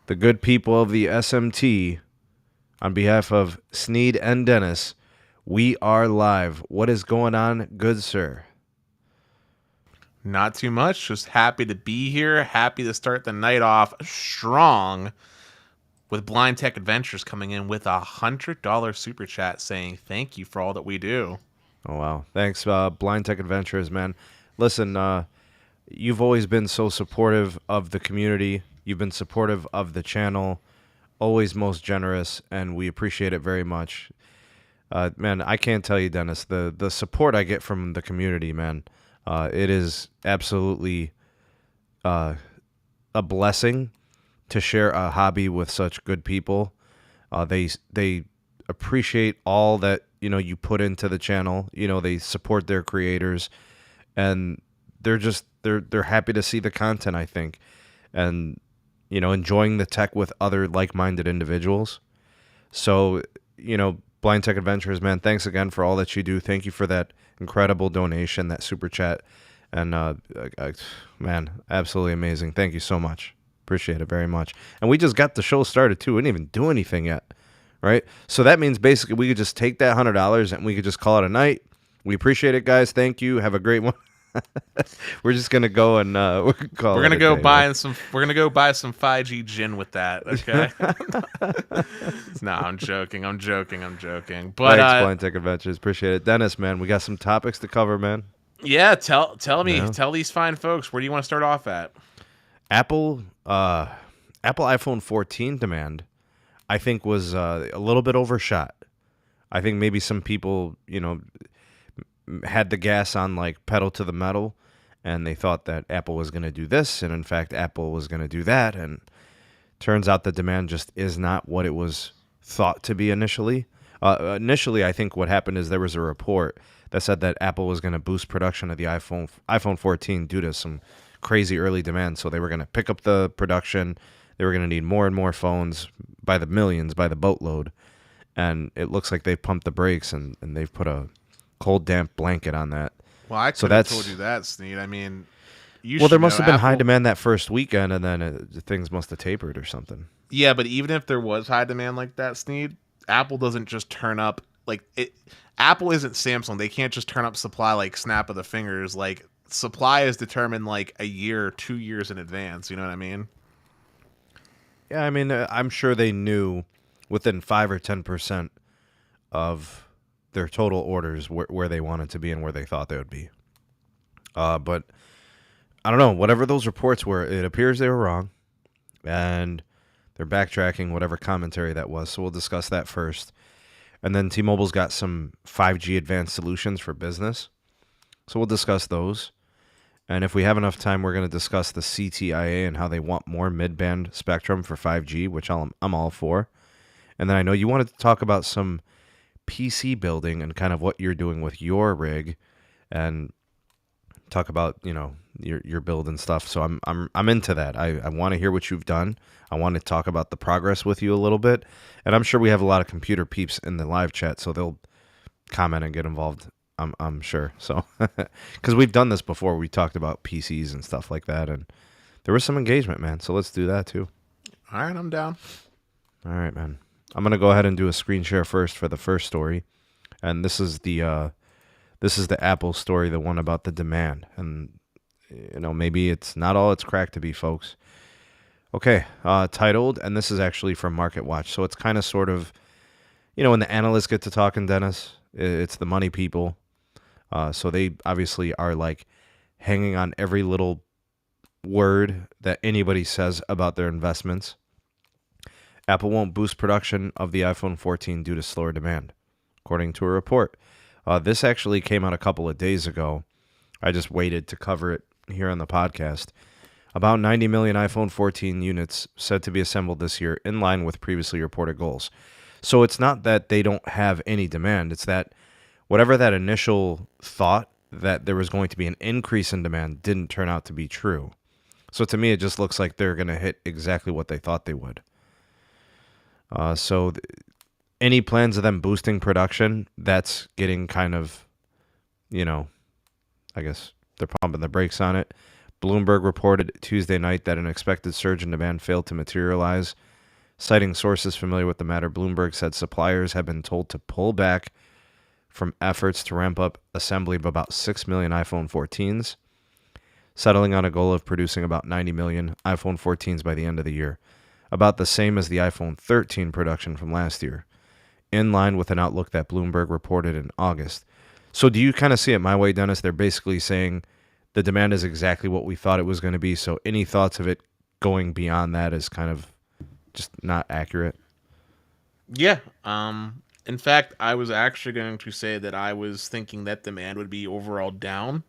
the good people of the SMT, on behalf of Sneed and Dennis, we are live. What is going on, good sir? Not too much. Just happy to be here. Happy to start the night off strong with Blind Tech Adventures coming in with $100 super chat saying thank you for all that we do. Oh, wow. Thanks, Blind Tech Adventures, man. Listen, you've always been so supportive of the community. You've been supportive of the channel, always most generous, and we appreciate it very much. Man, I can't tell you, Dennis, the support I get from the community, man, it is absolutely a blessing to share a hobby with such good people. They appreciate all that, you put into the channel. They support their creators, and they're happy to see the content, I think, and enjoying the tech with other like-minded individuals. So, Blind Tech Adventures, man, thanks again for all that you do. Thank you for that incredible donation, that super chat, and man, absolutely amazing. Thank you so much. Appreciate it very much. And we just got the show started too. We didn't even do anything yet, right? So that means basically we could just take that $100 and we could just call it a night. We appreciate it, guys. Thank you. Have a great one. We're just gonna go and we're gonna go buy some 5G gin with that. Okay. No, I'm joking. But thanks, Blind Tech Adventures. Appreciate it, Dennis. Man, we got some topics to cover, man. Yeah, tell these fine folks, where do you want to start off at? Apple iPhone 14 demand, I think, was a little bit overshot. I think maybe some people, had the gas on, like, pedal to the metal, and they thought that Apple was going to do this, and in fact, Apple was going to do that, and turns out the demand just is not what it was thought to be initially. Initially, I think what happened is there was a report that said that Apple was going to boost production of the iPhone 14 due to some crazy early demand, so they were going to pick up the production. They were going to need more and more phones by the millions, by the boatload, and it looks like they pumped the brakes, and they've put a cold, damp blanket on that. Well, I could have told you that, Sneed. I mean, there must have been high demand that first weekend, and then things must have tapered or something. Yeah, but even if there was high demand like that, Sneed, Apple doesn't just turn up like it. Apple isn't Samsung. They can't just turn up supply like snap of the fingers. Like, supply is determined like a year, 2 years in advance. You know what I mean? Yeah, I mean, I'm sure they knew within 5 or 10% of their total orders where they wanted to be and where they thought they would be. But I don't know, whatever those reports were, it appears they were wrong, and they're backtracking whatever commentary that was. So we'll discuss that first. And then T-Mobile's got some 5G advanced solutions for business. So we'll discuss those. And if we have enough time, we're going to discuss the CTIA and how they want more mid-band spectrum for 5G, which I'm all for. And then I know you wanted to talk about some PC building and kind of what you're doing with your rig, and talk about your build and stuff. So I'm into that. I want to hear what you've done. I want to talk about the progress with you a little bit, and I'm sure we have a lot of computer peeps in the live chat, so they'll comment and get involved. I'm sure. So because we've done this before, we talked about PCs and stuff like that, and there was some engagement, man. So let's do that too. All right, I'm down. All right, man. I'm going to go ahead and do a screen share first for the first story. And this is the Apple story, the one about the demand. And, maybe it's not all it's cracked to be, folks. Okay, titled, and this is actually from Market Watch. So it's kind of sort of, when the analysts get to talking, Dennis, it's the money people. So they obviously are, like, hanging on every little word that anybody says about their investments. Apple won't boost production of the iPhone 14 due to slower demand, according to a report. This actually came out a couple of days ago. I just waited to cover it here on the podcast. About 90 million iPhone 14 units said to be assembled this year, in line with previously reported goals. So it's not that they don't have any demand. It's that whatever that initial thought that there was going to be an increase in demand didn't turn out to be true. So to me, it just looks like they're going to hit exactly what they thought they would. Any plans of them boosting production, that's getting kind of, I guess they're pumping the brakes on it. Bloomberg reported Tuesday night that an expected surge in demand failed to materialize. Citing sources familiar with the matter, Bloomberg said suppliers have been told to pull back from efforts to ramp up assembly of about 6 million iPhone 14s, settling on a goal of producing about 90 million iPhone 14s by the end of the year, about the same as the iPhone 13 production from last year, in line with an outlook that Bloomberg reported in August. So do you kind of see it my way, Dennis? They're basically saying the demand is exactly what we thought it was going to be, so any thoughts of it going beyond that is kind of just not accurate. Yeah. In fact, I was actually going to say that I was thinking that demand would be overall down,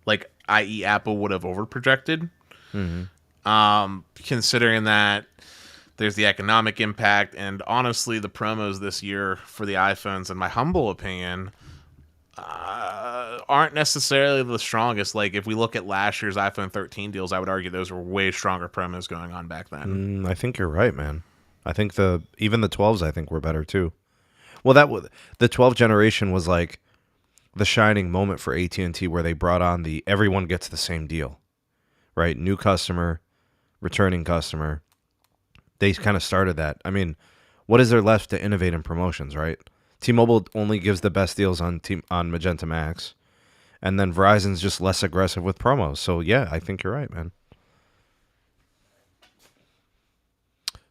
like i.e. Apple would have overprojected. Considering that there's the economic impact, and honestly, the promos this year for the iPhones, in my humble opinion, aren't necessarily the strongest. Like, if we look at last year's iPhone 13 deals, I would argue those were way stronger promos going on back then. I think you're right, man. I think even the 12s I think were better too. Well, the 12th generation was like the shining moment for AT&T, where they brought on the everyone gets the same deal, right? New customer, returning customer. They kind of started that. I mean, what is there left to innovate in promotions, right? T-Mobile only gives the best deals on Magenta MAX, and then Verizon's just less aggressive with promos. So yeah, I think you're right, man.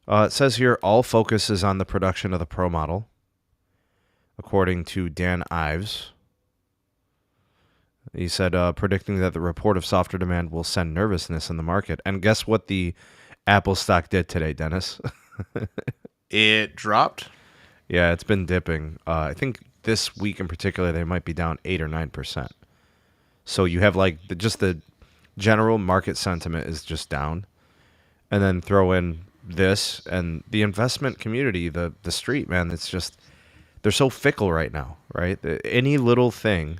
It says here all focus is on the production of the Pro model, according to Dan Ives. He said, predicting that the report of softer demand will send nervousness in the market. And guess what the Apple stock did today, Dennis? It dropped. Yeah, it's been dipping. I think this week in particular, they might be down 8 or 9%. So you have like just the general market sentiment is just down. And then throw in this and the investment community, the street, man, it's just, they're so fickle right now, right? Any little thing,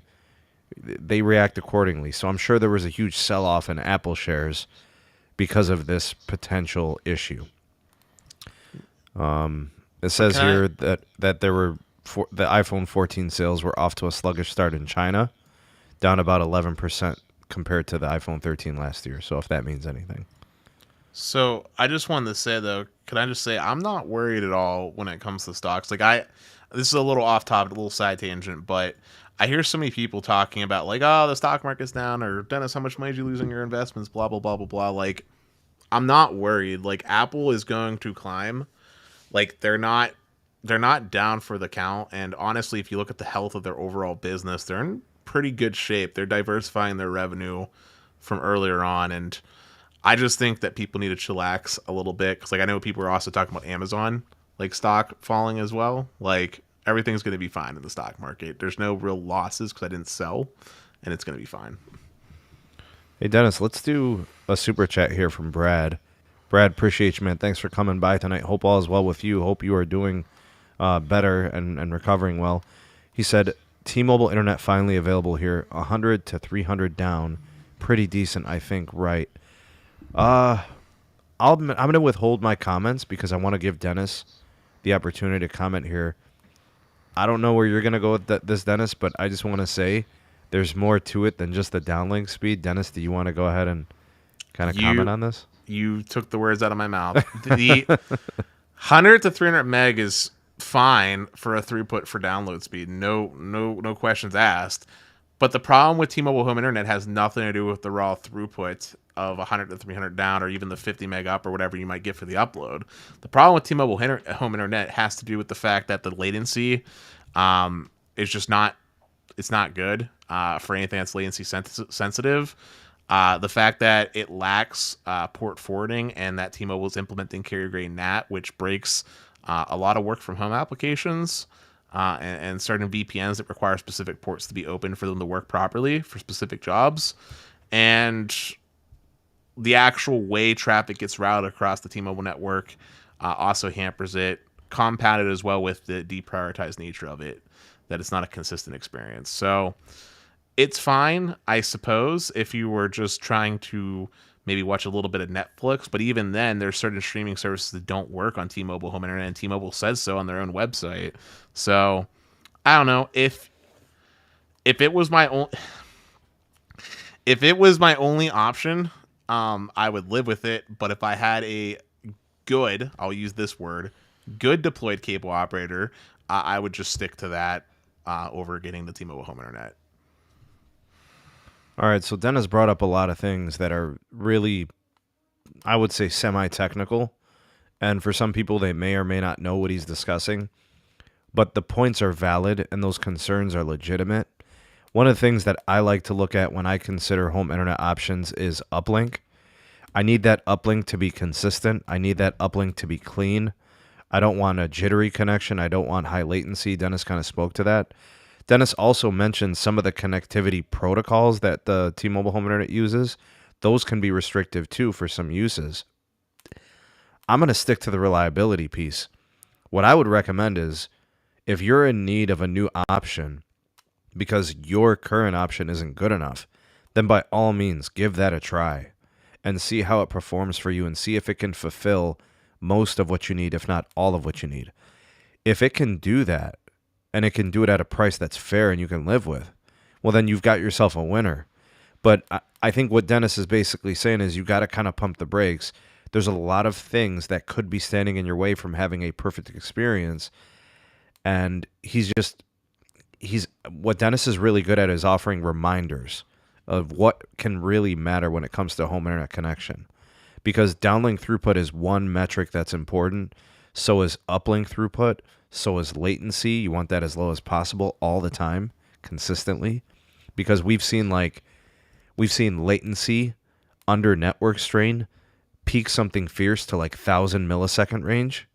they react accordingly. So I'm sure there was a huge sell-off in Apple shares because of this potential issue. It says here that there were the iPhone 14 sales were off to a sluggish start in China, down about 11% compared to the iPhone 13 last year. So if that means anything. So I just wanted to say, though, can I just say I'm not worried at all when it comes to stocks. Like, this is a little off topic, a little side tangent, but I hear so many people talking about like, oh, the stock market's down, or Dennis, how much money did you lose in your investments? Blah blah blah blah blah. Like, I'm not worried. Like, Apple is going to climb. Like, they're not down for the count. And honestly, if you look at the health of their overall business, they're in pretty good shape. They're diversifying their revenue from earlier on, and I just think that people need to chillax a little bit, because like I know people are also talking about Amazon like stock falling as well. Like, everything's going to be fine in the stock market. There's no real losses because I didn't sell, and it's going to be fine. Hey Dennis, let's do a super chat here from Brad. Brad, appreciate you, man. Thanks for coming by tonight. Hope all is well with you. Hope you are doing better and recovering well. He said, T-Mobile internet finally available here. 100 to 300 down. Pretty decent, I think, right? I'm going to withhold my comments because I want to give Dennis the opportunity to comment here. I don't know where you're going to go with this, Dennis, but I just want to say there's more to it than just the downlink speed. Dennis, do you want to go ahead and kind of comment on this? You took the words out of my mouth. The 100 to 300 meg is fine for a throughput for download speed. No questions asked. But the problem with T-Mobile Home Internet has nothing to do with the raw throughput of 100 to 300 down, or even the 50 meg up, or whatever you might get for the upload. The problem with T-Mobile Home Internet has to do with the fact that the latency is just not, it's not good for anything that's latency sensitive. The fact that it lacks port forwarding, and that T-Mobile is implementing carrier grade NAT, which breaks a lot of work from home applications. And certain VPNs that require specific ports to be open for them to work properly for specific jobs. And the actual way traffic gets routed across the T-Mobile network also hampers it, compounded as well with the deprioritized nature of it, that it's not a consistent experience. So it's fine, I suppose, if you were just trying to maybe watch a little bit of Netflix, but even then, there's certain streaming services that don't work on T-Mobile Home Internet, and T-Mobile says so on their own website. So, I don't know, if it was my only option I would live with it. But if I had a good, I'll use this word, good deployed cable operator, I would just stick to that over getting the T-Mobile home internet. All right, so Dennis brought up a lot of things that are really, I would say, semi-technical. And for some people, they may or may not know what he's discussing. But the points are valid and those concerns are legitimate. One of the things that I like to look at when I consider home internet options is uplink. I need that uplink to be consistent. I need that uplink to be clean. I don't want a jittery connection. I don't want high latency. Dennis kind of spoke to that. Dennis also mentioned some of the connectivity protocols that the T-Mobile home internet uses. Those can be restrictive too for some uses. I'm going to stick to the reliability piece. What I would recommend is if you're in need of a new option because your current option isn't good enough, then by all means give that a try and see how it performs for you and see if it can fulfill most of what you need, if not all of what you need. If it can do that, and it can do it at a price that's fair and you can live with, well, then you've got yourself a winner. But I think what Dennis is basically saying is you got to kind of pump the brakes. There's a lot of things that could be standing in your way from having a perfect experience. And what Dennis is really good at is offering reminders of what can really matter when it comes to home internet connection. Because downlink throughput is one metric that's important. So is uplink throughput. So is latency. You want that as low as possible all the time, consistently. Because we've seen latency under network strain peak something fierce to like 1,000 millisecond range.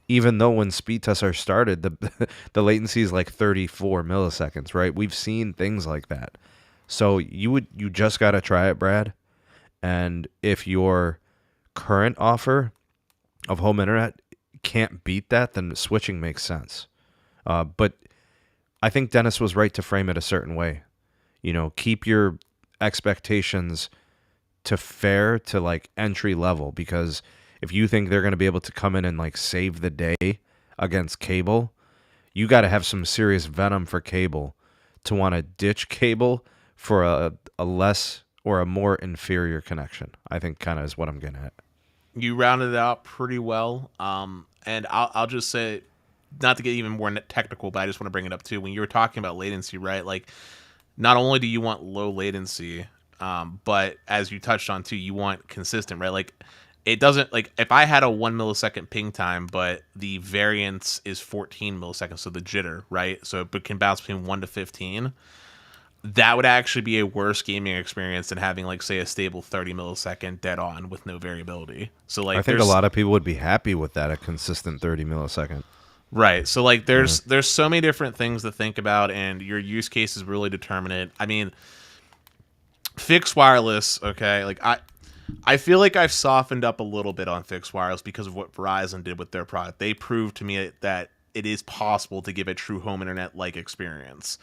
Even though when speed tests are started, the latency is like 34 milliseconds, right? We've seen things like that. So you just got to try it, Brad. And if your current offer of home internet can't beat that, then switching makes sense. But I think Dennis was right to frame it a certain way. Keep your expectations to fair to like entry level, because if you think they're going to be able to come in and like save the day against cable, you got to have some serious venom for cable to want to ditch cable for a less or a more inferior connection. I think kind of is what I'm getting at. You rounded it out pretty well. And I'll just say, not to get even more technical, but I just want to bring it up too. When you were talking about latency, right? Like, not only do you want low latency, but as you touched on too, you want consistent, right? Like, it doesn't, like, if I had a 1 millisecond ping time, but the variance is 14 milliseconds, so the jitter, right? So it can bounce between 1 to 15. That would actually be a worse gaming experience than having, like, say, a stable 30 millisecond dead on with no variability. So, like, I think a lot of people would be happy with that, a consistent 30 millisecond. Right. So, like, there's so many different things to think about, and your use cases really determine it. I mean, fixed wireless, okay, like, I feel like I've softened up a little bit on fixed wireless because of what Verizon did with their product. They proved to me that it is possible to give a true home internet-like experience.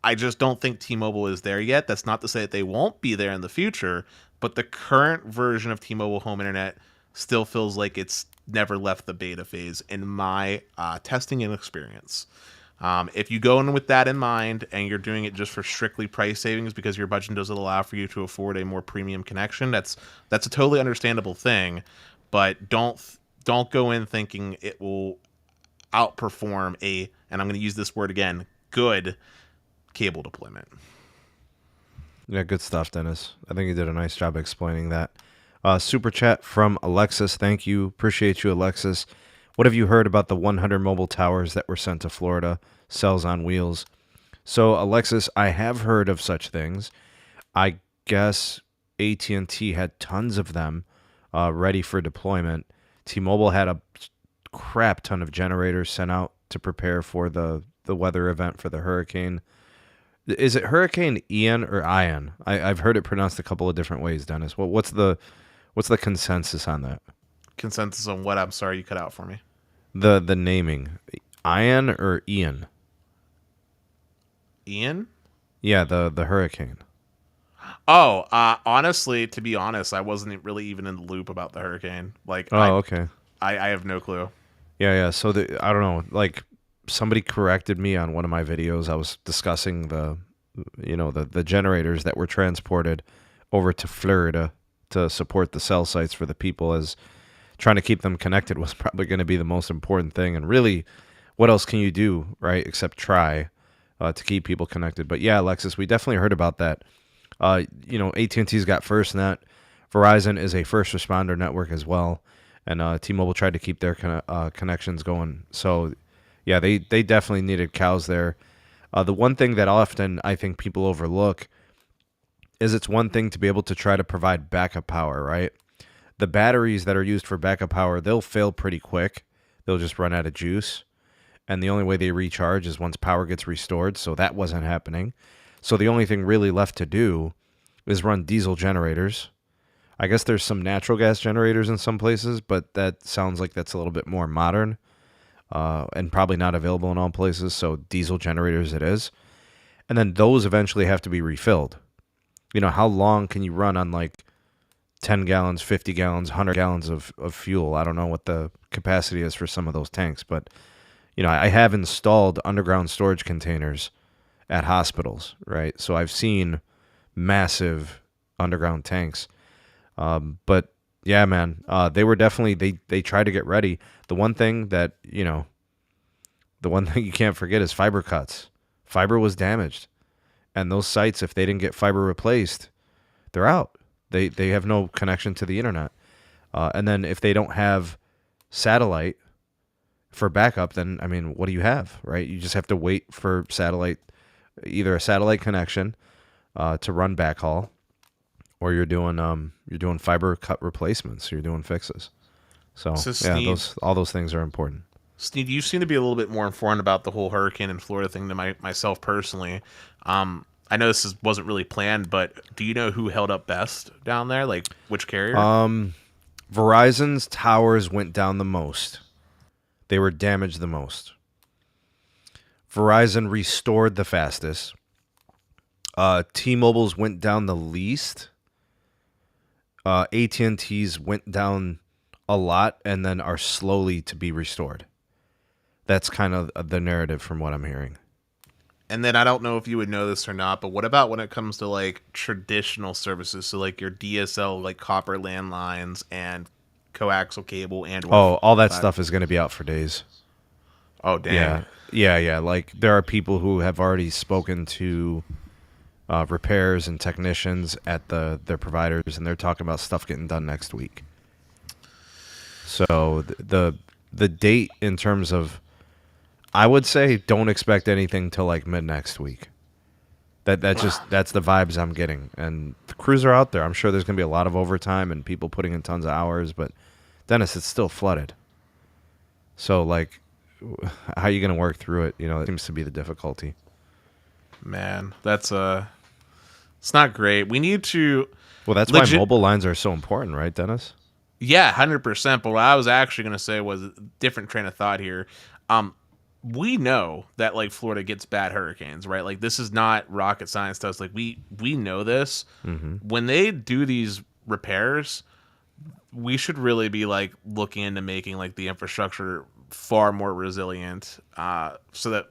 I just don't think T-Mobile is there yet. That's not to say that they won't be there in the future, but the current version of T-Mobile home internet still feels like it's never left the beta phase in my testing and experience. If you go in with that in mind and you're doing it just for strictly price savings because your budget doesn't allow for you to afford a more premium connection, that's a totally understandable thing. But don't go in thinking it will outperform and I'm going to use this word again, good cable deployment. Yeah, good stuff, Dennis. I think you did a nice job explaining that. Super chat from Alexis. Thank you. Appreciate you, Alexis. What have you heard about the 100 mobile towers that were sent to Florida? Cells on wheels. So, Alexis, I have heard of such things. I guess AT&T had tons of them ready for deployment. T-Mobile had a crap ton of generators sent out to prepare for the weather event for the hurricane. Is it Hurricane Ian or Ian? I've heard it pronounced a couple of different ways, Dennis. What's the consensus on that? Consensus on what? I'm sorry, you cut out for me. The naming. Ian or Ian? Ian? Yeah, the hurricane. Oh, honestly, to be honest, I wasn't really even in the loop about the hurricane. Like, okay. I have no clue. Yeah. So I don't know. Like, somebody corrected me on one of my videos. I was discussing the generators that were transported over to Florida to support the cell sites for the people, as trying to keep them connected was probably going to be the most important thing. And really, what else can you do, right, except try to keep people connected? But yeah, Alexis, we definitely heard about that. AT&T's got FirstNet. Verizon is a first responder network as well. And T-Mobile tried to keep their connections going. So, yeah, they definitely needed cows there. The one thing that often I think people overlook is it's one thing to be able to try to provide backup power, right? The batteries that are used for backup power, they'll fail pretty quick. They'll just run out of juice. And the only way they recharge is once power gets restored. So that wasn't happening. So the only thing really left to do is run diesel generators. I guess there's some natural gas generators in some places, but that sounds like that's a little bit more modern and probably not available in all places. So diesel generators it is. And then those eventually have to be refilled. You know, how long can you run on like 10 gallons, 50 gallons, 100 gallons of fuel? I don't know what the capacity is for some of those tanks, but, you know, I have installed underground storage containers at hospitals, right? So I've seen massive underground tanks. But yeah, man, they were definitely, they tried to get ready. The one thing that, you can't forget is fiber cuts. Fiber was damaged. And those sites, if they didn't get fiber replaced, they're out. They have no connection to the internet. And then if they don't have satellite for backup, then, I mean, what do you have, right? You just have to wait for satellite, either a satellite connection to run backhaul, or you're doing fiber cut replacements. You're doing fixes. So yeah, all those things are important. Steve, you seem to be a little bit more informed about the whole hurricane in Florida thing than myself personally. I know this wasn't really planned, but do you know who held up best down there? Like which carrier? Verizon's towers went down the most. They were damaged the most. Verizon restored the fastest. T-Mobile's went down the least. AT&T's went down a lot and then are slowly to be restored. That's kind of the narrative from what I'm hearing. And then I don't know if you would know this or not, but what about when it comes to like traditional services? So like your DSL, like copper landlines and coaxial cable and all that stuff is going to be out for days. Oh, damn. Yeah. Like there are people who have already spoken to repairs and technicians at their providers, and they're talking about stuff getting done next week. So the date in terms of, I would say don't expect anything till like mid next week. That's the vibes I'm getting. And the crews are out there. I'm sure there's going to be a lot of overtime and people putting in tons of hours, but Dennis, it's still flooded. So like, how are you going to work through it? You know, it seems to be the difficulty. Man, that's it's not great. We need to. Well, that's why mobile lines are so important, right, Dennis? Yeah, 100%. But what I was actually going to say was a different train of thought here. We know that like Florida gets bad hurricanes, right? Like this is not rocket science to us. Like we know this. Mm-hmm. When they do these repairs, we should really be like looking into making like the infrastructure far more resilient, so that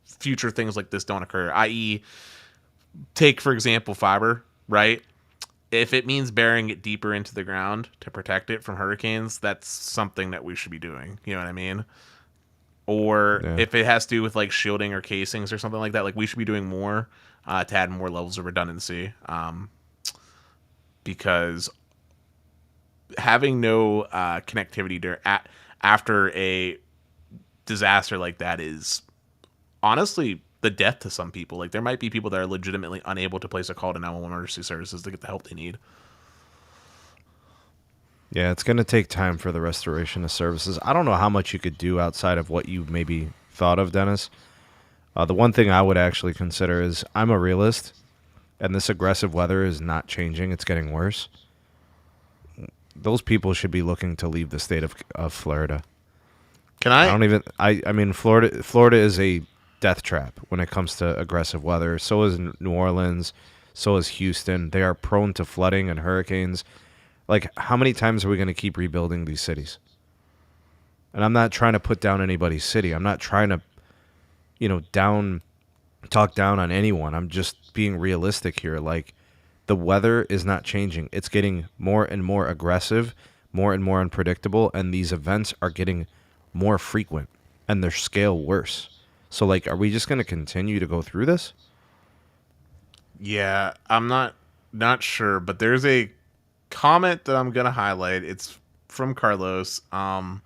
future things like this don't occur. I.e., take for example fiber, right? If it means burying it deeper into the ground to protect it from hurricanes, that's something that we should be doing. You know what I mean? Or if it has to do with like shielding or casings or something like that, like we should be doing more to add more levels of redundancy, because having no connectivity after a disaster like that is honestly the death to some people. Like there might be people that are legitimately unable to place a call to 911 emergency services to get the help they need. Yeah, it's going to take time for the restoration of services. I don't know how much you could do outside of what you maybe thought of, Dennis. The one thing I would actually consider is I'm a realist, and this aggressive weather is not changing. It's getting worse. Those people should be looking to leave the state of Florida. I mean, Florida is a death trap when it comes to aggressive weather. So is New Orleans. So is Houston. They are prone to flooding and hurricanes. Like, how many times are we going to keep rebuilding these cities? And I'm not trying to put down anybody's city. I'm not trying to, talk down on anyone. I'm just being realistic here. Like, the weather is not changing. It's getting more and more aggressive, more and more unpredictable, and these events are getting more frequent and their scale worse. So, like, are we just going to continue to go through this? Yeah, I'm not sure, but there's a comment that I'm gonna highlight. It's from Carlos. Carlos,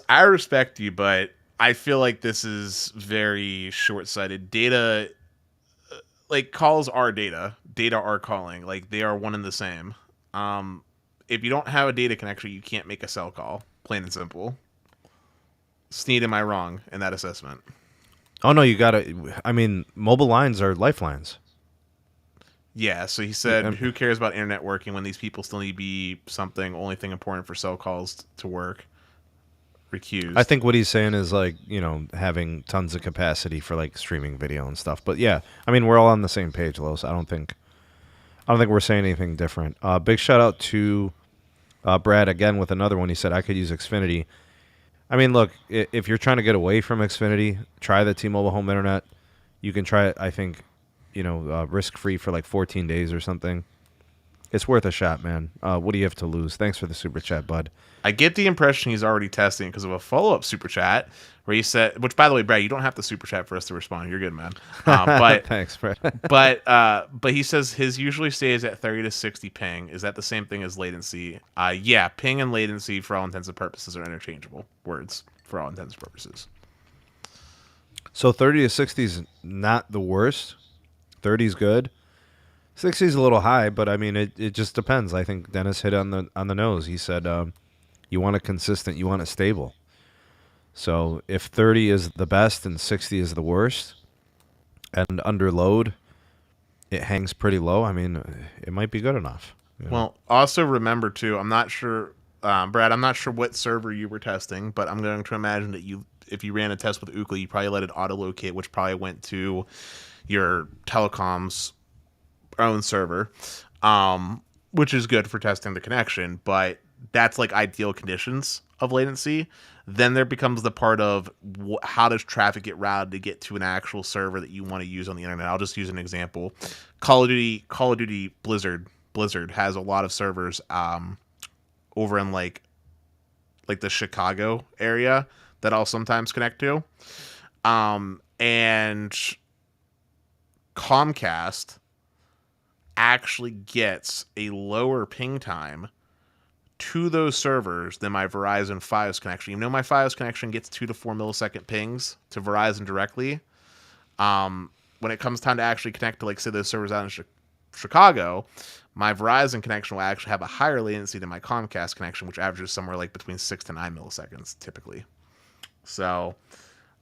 I respect you, but I feel like this is very short-sighted. Data, like calls are data. Data are calling. Like they are one and the same. Um, if you don't have a data connection, you can't make a cell call. Plain and simple. Sneed, am I wrong in that assessment? Oh, no, you got to. I mean, mobile lines are lifelines. Yeah, so he said, Um, who cares about internet working when these people still need to be something, only thing important for cell calls to work? Recused. I think what he's saying is like, having tons of capacity for like streaming video and stuff. But yeah, I mean, we're all on the same page, Los. I don't think we're saying anything different. Big shout out to Brad again with another one. He said I could use Xfinity. I mean, look, if you're trying to get away from Xfinity, try the T-Mobile Home Internet. You can try it, I think, risk-free for like 14 days or something. It's worth a shot, man. What do you have to lose? Thanks for the super chat, bud. I get the impression he's already testing because of a follow-up super chat where he said, which by the way, Brad, you don't have to super chat for us to respond. You're good, man. But Thanks, Brad. but he says his usually stays at 30 to 60 ping. Is that the same thing as latency? Yeah, ping and latency for all intents and purposes are interchangeable words for all intents and purposes. So 30 to 60 is not the worst. 30 is good. 60 is a little high, but I mean, it just depends. I think Dennis hit on the nose. He said, you want it consistent, you want it stable. So if 30 is the best and 60 is the worst, and under load, it hangs pretty low, I mean, it might be good enough. Well, also remember too, I'm not sure, Brad, I'm not sure what server you were testing, but I'm going to imagine that if you ran a test with Ookla, you probably let it auto-locate, which probably went to your telecom's own server, which is good for testing the connection, but that's like ideal conditions of latency. Then there becomes the part of how does traffic get routed to get to an actual server that you want to use on the internet. I'll just use an example. Call of Duty Blizzard has a lot of servers over in like the Chicago area that I'll sometimes connect to. And Comcast actually gets a lower ping time to those servers than my Verizon Fios connection. My Fios connection gets 2 to 4 millisecond pings to Verizon directly. When it comes time to actually connect to, like, say, those servers out in Chicago, my Verizon connection will actually have a higher latency than my Comcast connection, which averages somewhere like between 6 to 9 milliseconds typically. So,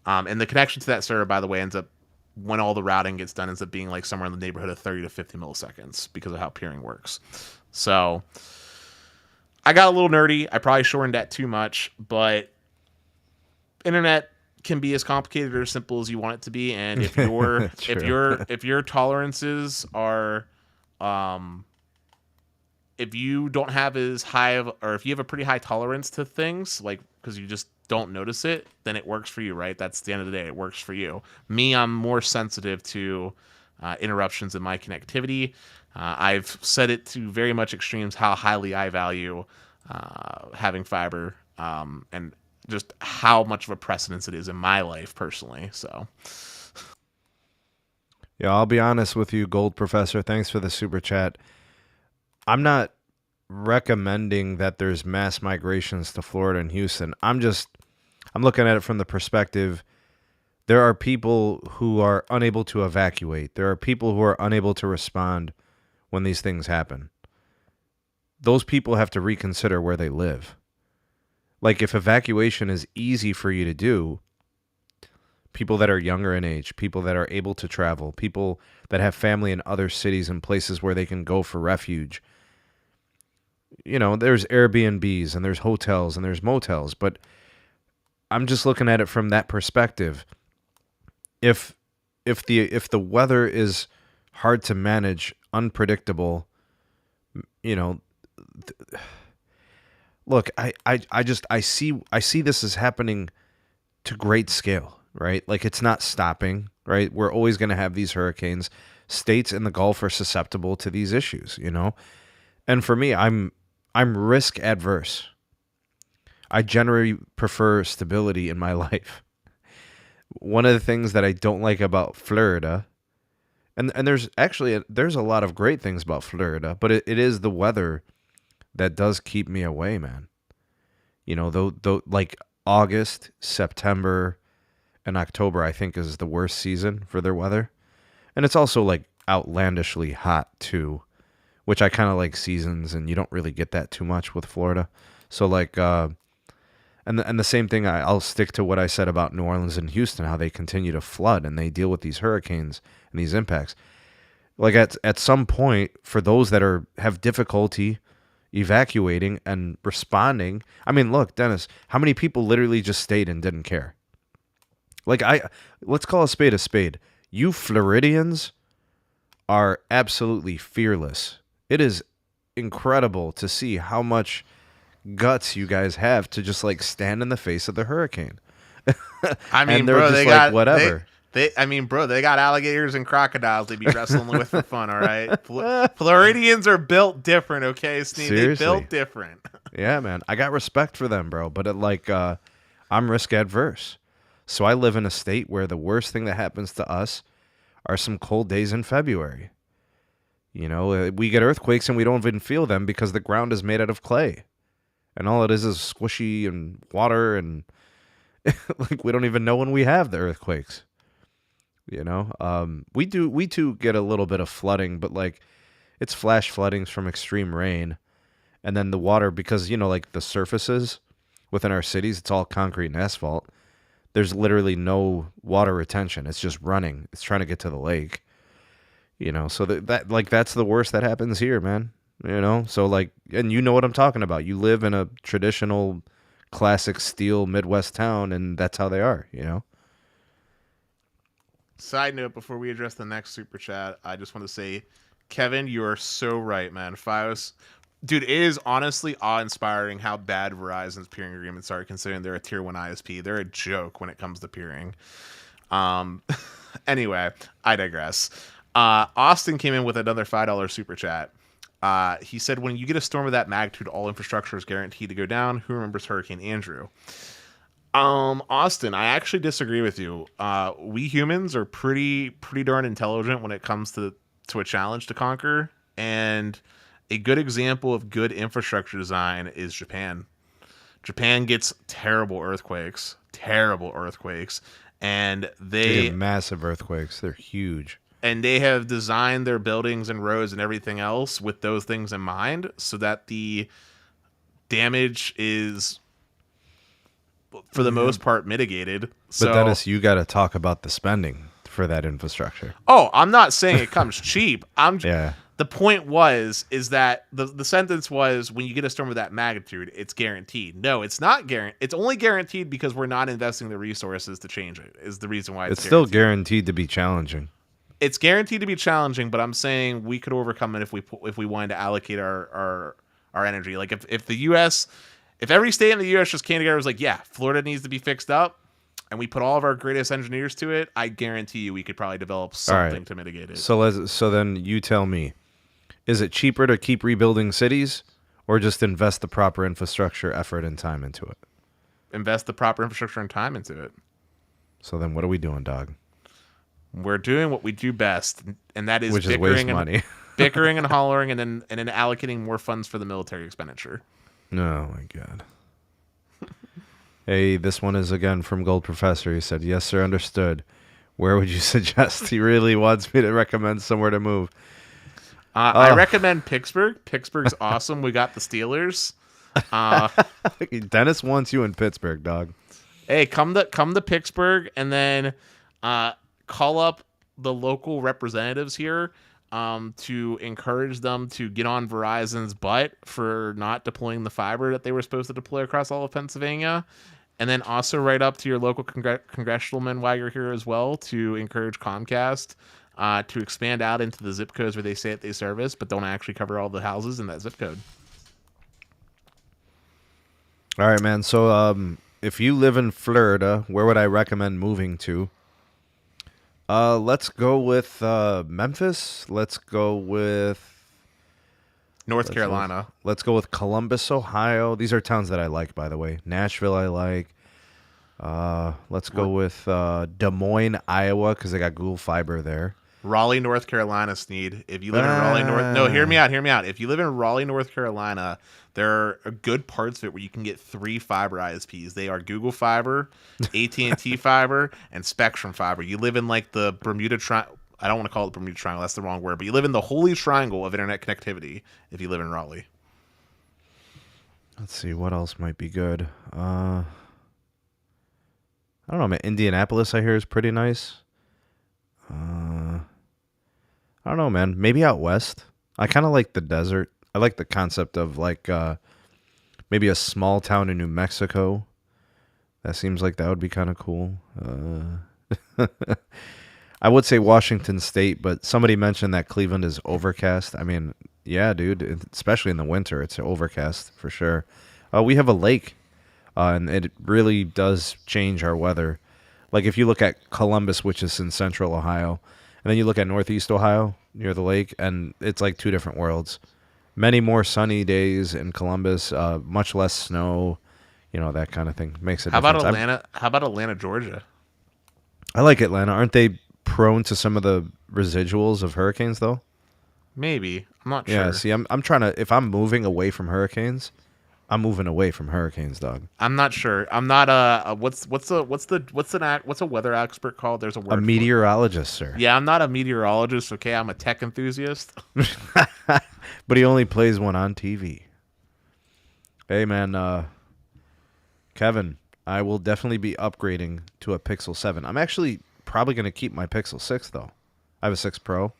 and the connection to that server, by the way, ends up, when all the routing gets done, ends up being like somewhere in the neighborhood of 30 to 50 milliseconds because of how peering works. So I got a little nerdy. I probably shortened that too much, but internet can be as complicated or simple as you want it to be. And if if your tolerances are, if you don't have as high of, or if you have a pretty high tolerance to things, like, because you just don't notice it, then it works for you, right? That's the end of the day. It works for you. Me, I'm more sensitive to interruptions in my connectivity. I've set it to very much extremes how highly I value having fiber, and just how much of a precedence it is in my life personally. So, yeah, I'll be honest with you, Gold Professor. Thanks for the super chat. I'm not recommending that there's mass migrations to Florida and Houston. I'm looking at it from the perspective, there are people who are unable to evacuate. There are people who are unable to respond when these things happen. Those people have to reconsider where they live. Like, if evacuation is easy for you to do, people that are younger in age, people that are able to travel, people that have family in other cities and places where they can go for refuge. There's Airbnbs and there's hotels and there's motels, but I'm just looking at it from that perspective. If the weather is hard to manage, unpredictable, look, I see this as happening to great scale, right? Like, it's not stopping, right? We're always going to have these hurricanes. states in the Gulf are susceptible to these issues, you know? And for me, I'm risk adverse. I generally prefer stability in my life. One of the things that I don't like about Florida, and there's a lot of great things about Florida, but it is the weather that does keep me away, man. You know, though like August, September, and October, I think is the worst season for their weather. And it's also like outlandishly hot too, which I kind of like seasons, and you don't really get that too much with Florida. So like, and the same thing, I'll stick to what I said about New Orleans and Houston, how they continue to flood and they deal with these hurricanes and these impacts. Like at some point, for those that have difficulty evacuating and responding, I mean, look, Dennis, how many people literally just stayed and didn't care? Like let's call a spade a spade. You Floridians are absolutely fearless. It is incredible to see how much guts you guys have to just like stand in the face of the hurricane. I mean, and they're bro, just they like, got whatever. I mean, bro, they got alligators and crocodiles they be wrestling with for fun. All right, Floridians are built different. Okay, Sneed, they built different. Yeah, man, I got respect for them, bro. But I'm risk adverse, so I live in a state where the worst thing that happens to us are some cold days in February. You know, we get earthquakes and we don't even feel them because the ground is made out of clay. And all it is squishy and water, and like we don't even know when we have the earthquakes. You know, we too get a little bit of flooding, but like it's flash floodings from extreme rain, and then the water, because you know, like the surfaces within our cities, it's all concrete and asphalt. There's literally no water retention. It's just running. It's trying to get to the lake. You know, so that's the worst that happens here, man. You know, so like, and you know what I'm talking about. You live in a traditional, classic steel Midwest town, and that's how they are, you know? Side note, before we address the next super chat, I just want to say, Kevin, you are so right, man. Dude, it is honestly awe-inspiring how bad Verizon's peering agreements are, considering they're a tier 1 ISP. They're a joke when it comes to peering. Anyway, I digress. Austin came in with another $5 super chat. He said, when you get a storm of that magnitude, all infrastructure is guaranteed to go down. Who remembers Hurricane Andrew? Austin, I actually disagree with you. We humans are pretty darn intelligent when it comes to a challenge to conquer. And a good example of good infrastructure design is Japan. Japan gets terrible earthquakes. And they get massive earthquakes. They're huge. And they have designed their buildings and roads and everything else with those things in mind, so that the damage is, for the most part, mitigated. But Dennis, you got to talk about the spending for that infrastructure. Oh, I'm not saying it comes cheap. Yeah. The point is that the sentence was, when you get a storm of that magnitude, it's guaranteed. No, it's not guaranteed. It's only guaranteed because we're not investing the resources to change it, is the reason why it's still guaranteed to be challenging. It's guaranteed to be challenging, but I'm saying we could overcome it if we wanted to allocate our energy. Like if every state in the U.S. just came together and was like, yeah, Florida needs to be fixed up, and we put all of our greatest engineers to it, I guarantee you we could probably develop something to mitigate it. So then you tell me, is it cheaper to keep rebuilding cities or just invest the proper infrastructure, effort, and time into it? Invest the proper infrastructure and time into it. So then what are we doing, dog? We're doing what we do best, and that is bickering and hollering, and then allocating more funds for the military expenditure. Oh my god. Hey, this one is again from Gold Professor. He said, "Yes, sir, understood. Where would you suggest?" He really wants me to recommend somewhere to move. I recommend Pittsburgh. Pittsburgh's awesome. We got the Steelers. Dennis wants you in Pittsburgh, dog. Hey, come to Pittsburgh, and then call up the local representatives here to encourage them to get on Verizon's butt for not deploying the fiber that they were supposed to deploy across all of Pennsylvania. And then also write up to your local congressionalman while you're here as well to encourage Comcast to expand out into the zip codes where they say that they service, but don't actually cover all the houses in that zip code. All right, man. So if you live in Florida, where would I recommend moving to? Let's go with Memphis. Let's go with North Carolina. let's go with Columbus, Ohio. These are towns that I like, by the way. Nashville, I like. Let's go with Des Moines, Iowa, because they got Google Fiber there. Raleigh, North Carolina, Sneed. If you live in Raleigh, No, hear me out. If you live in Raleigh, North Carolina, there are good parts of it where you can get 3 fiber ISPs. They are Google Fiber, AT&T Fiber, and Spectrum Fiber. You live in like the Bermuda Triangle. I don't want to call it the Bermuda Triangle. That's the wrong word. But you live in the holy triangle of internet connectivity if you live in Raleigh. Let's see. What else might be good? I don't know, man. Indianapolis, I hear, is pretty nice. I don't know, man. Maybe out west. I kind of like the desert. I like the concept of like maybe a small town in New Mexico. That seems like that would be kind of cool. I would say Washington State, but somebody mentioned that Cleveland is overcast. I mean, yeah, dude, especially in the winter, it's overcast for sure. We have a lake, and it really does change our weather. Like if you look at Columbus, which is in central Ohio, and then you look at northeast Ohio near the lake, and it's like two different worlds. Many more sunny days in Columbus, much less snow, that kind of thing. Makes a difference. How about Atlanta, Georgia? I like Atlanta. Aren't they prone to some of the residuals of hurricanes, though? Maybe. I'm not sure. Yeah, see, I'm trying to, if I'm moving away from hurricanes, I'm moving away from hurricanes, dog. I'm not sure. I'm not what's a weather expert called? There's a word. A meteorologist, sir. Yeah, I'm not a meteorologist, okay? I'm a tech enthusiast. But he only plays one on TV. Hey, man, Kevin, I will definitely be upgrading to a Pixel 7. I'm actually probably going to keep my Pixel 6, though. I have a 6 Pro.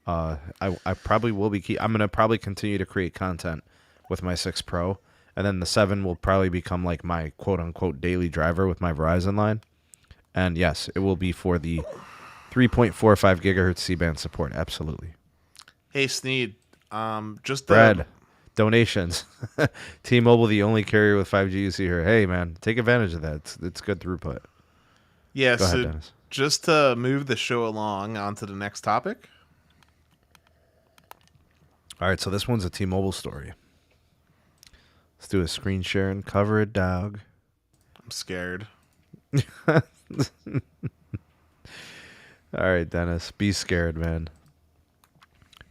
I probably will be I'm going to probably continue to create content with my 6 Pro. And then the 7 will probably become like my quote-unquote daily driver with my Verizon line. And yes, it will be for the 3.45 gigahertz C-band support. Absolutely. Hey, Sneed. Just Brad, donations. T-Mobile, the only carrier with 5G you see here. Hey, man, take advantage of that. It's good throughput. Yeah, Go ahead, Dennis. Just to move the show along onto the next topic. All right, so this one's a T-Mobile story. Let's do a screen share and cover it, dog. I'm scared. All right, Dennis. Be scared, man.